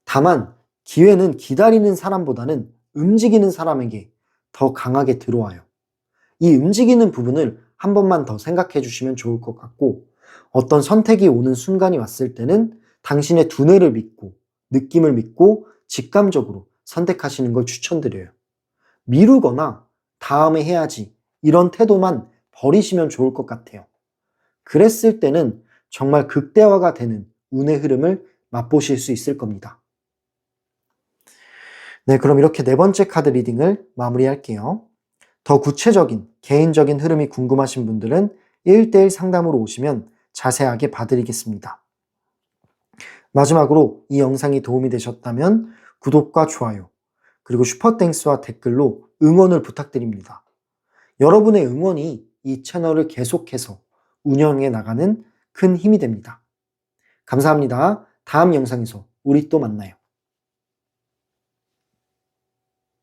Speaker 1: 다만 기회는 기다리는 사람보다는 움직이는 사람에게 더 강하게 들어와요. 이 움직이는 부분을 한 번만 더 생각해 주시면 좋을 것 같고 어떤 선택이 오는 순간이 왔을 때는 당신의 두뇌를 믿고 느낌을 믿고 직감적으로 선택하시는 걸 추천드려요. 미루거나 다음에 해야지 이런 태도만 버리시면 좋을 것 같아요. 그랬을 때는 정말 극대화가 되는 운의 흐름을 맛보실 수 있을 겁니다. 네, 그럼 이렇게 네 번째 카드 리딩을 마무리할게요. 더 구체적인 개인적인 흐름이 궁금하신 분들은 1대1 상담으로 오시면 자세하게 봐드리겠습니다. 마지막으로 이 영상이 도움이 되셨다면 구독과 좋아요, 그리고 슈퍼땡스와 댓글로 응원을 부탁드립니다. 여러분의 응원이 이 채널을 계속해서 운영해 나가는 큰 힘이 됩니다. 감사합니다. 다음 영상에서 우리 또 만나요.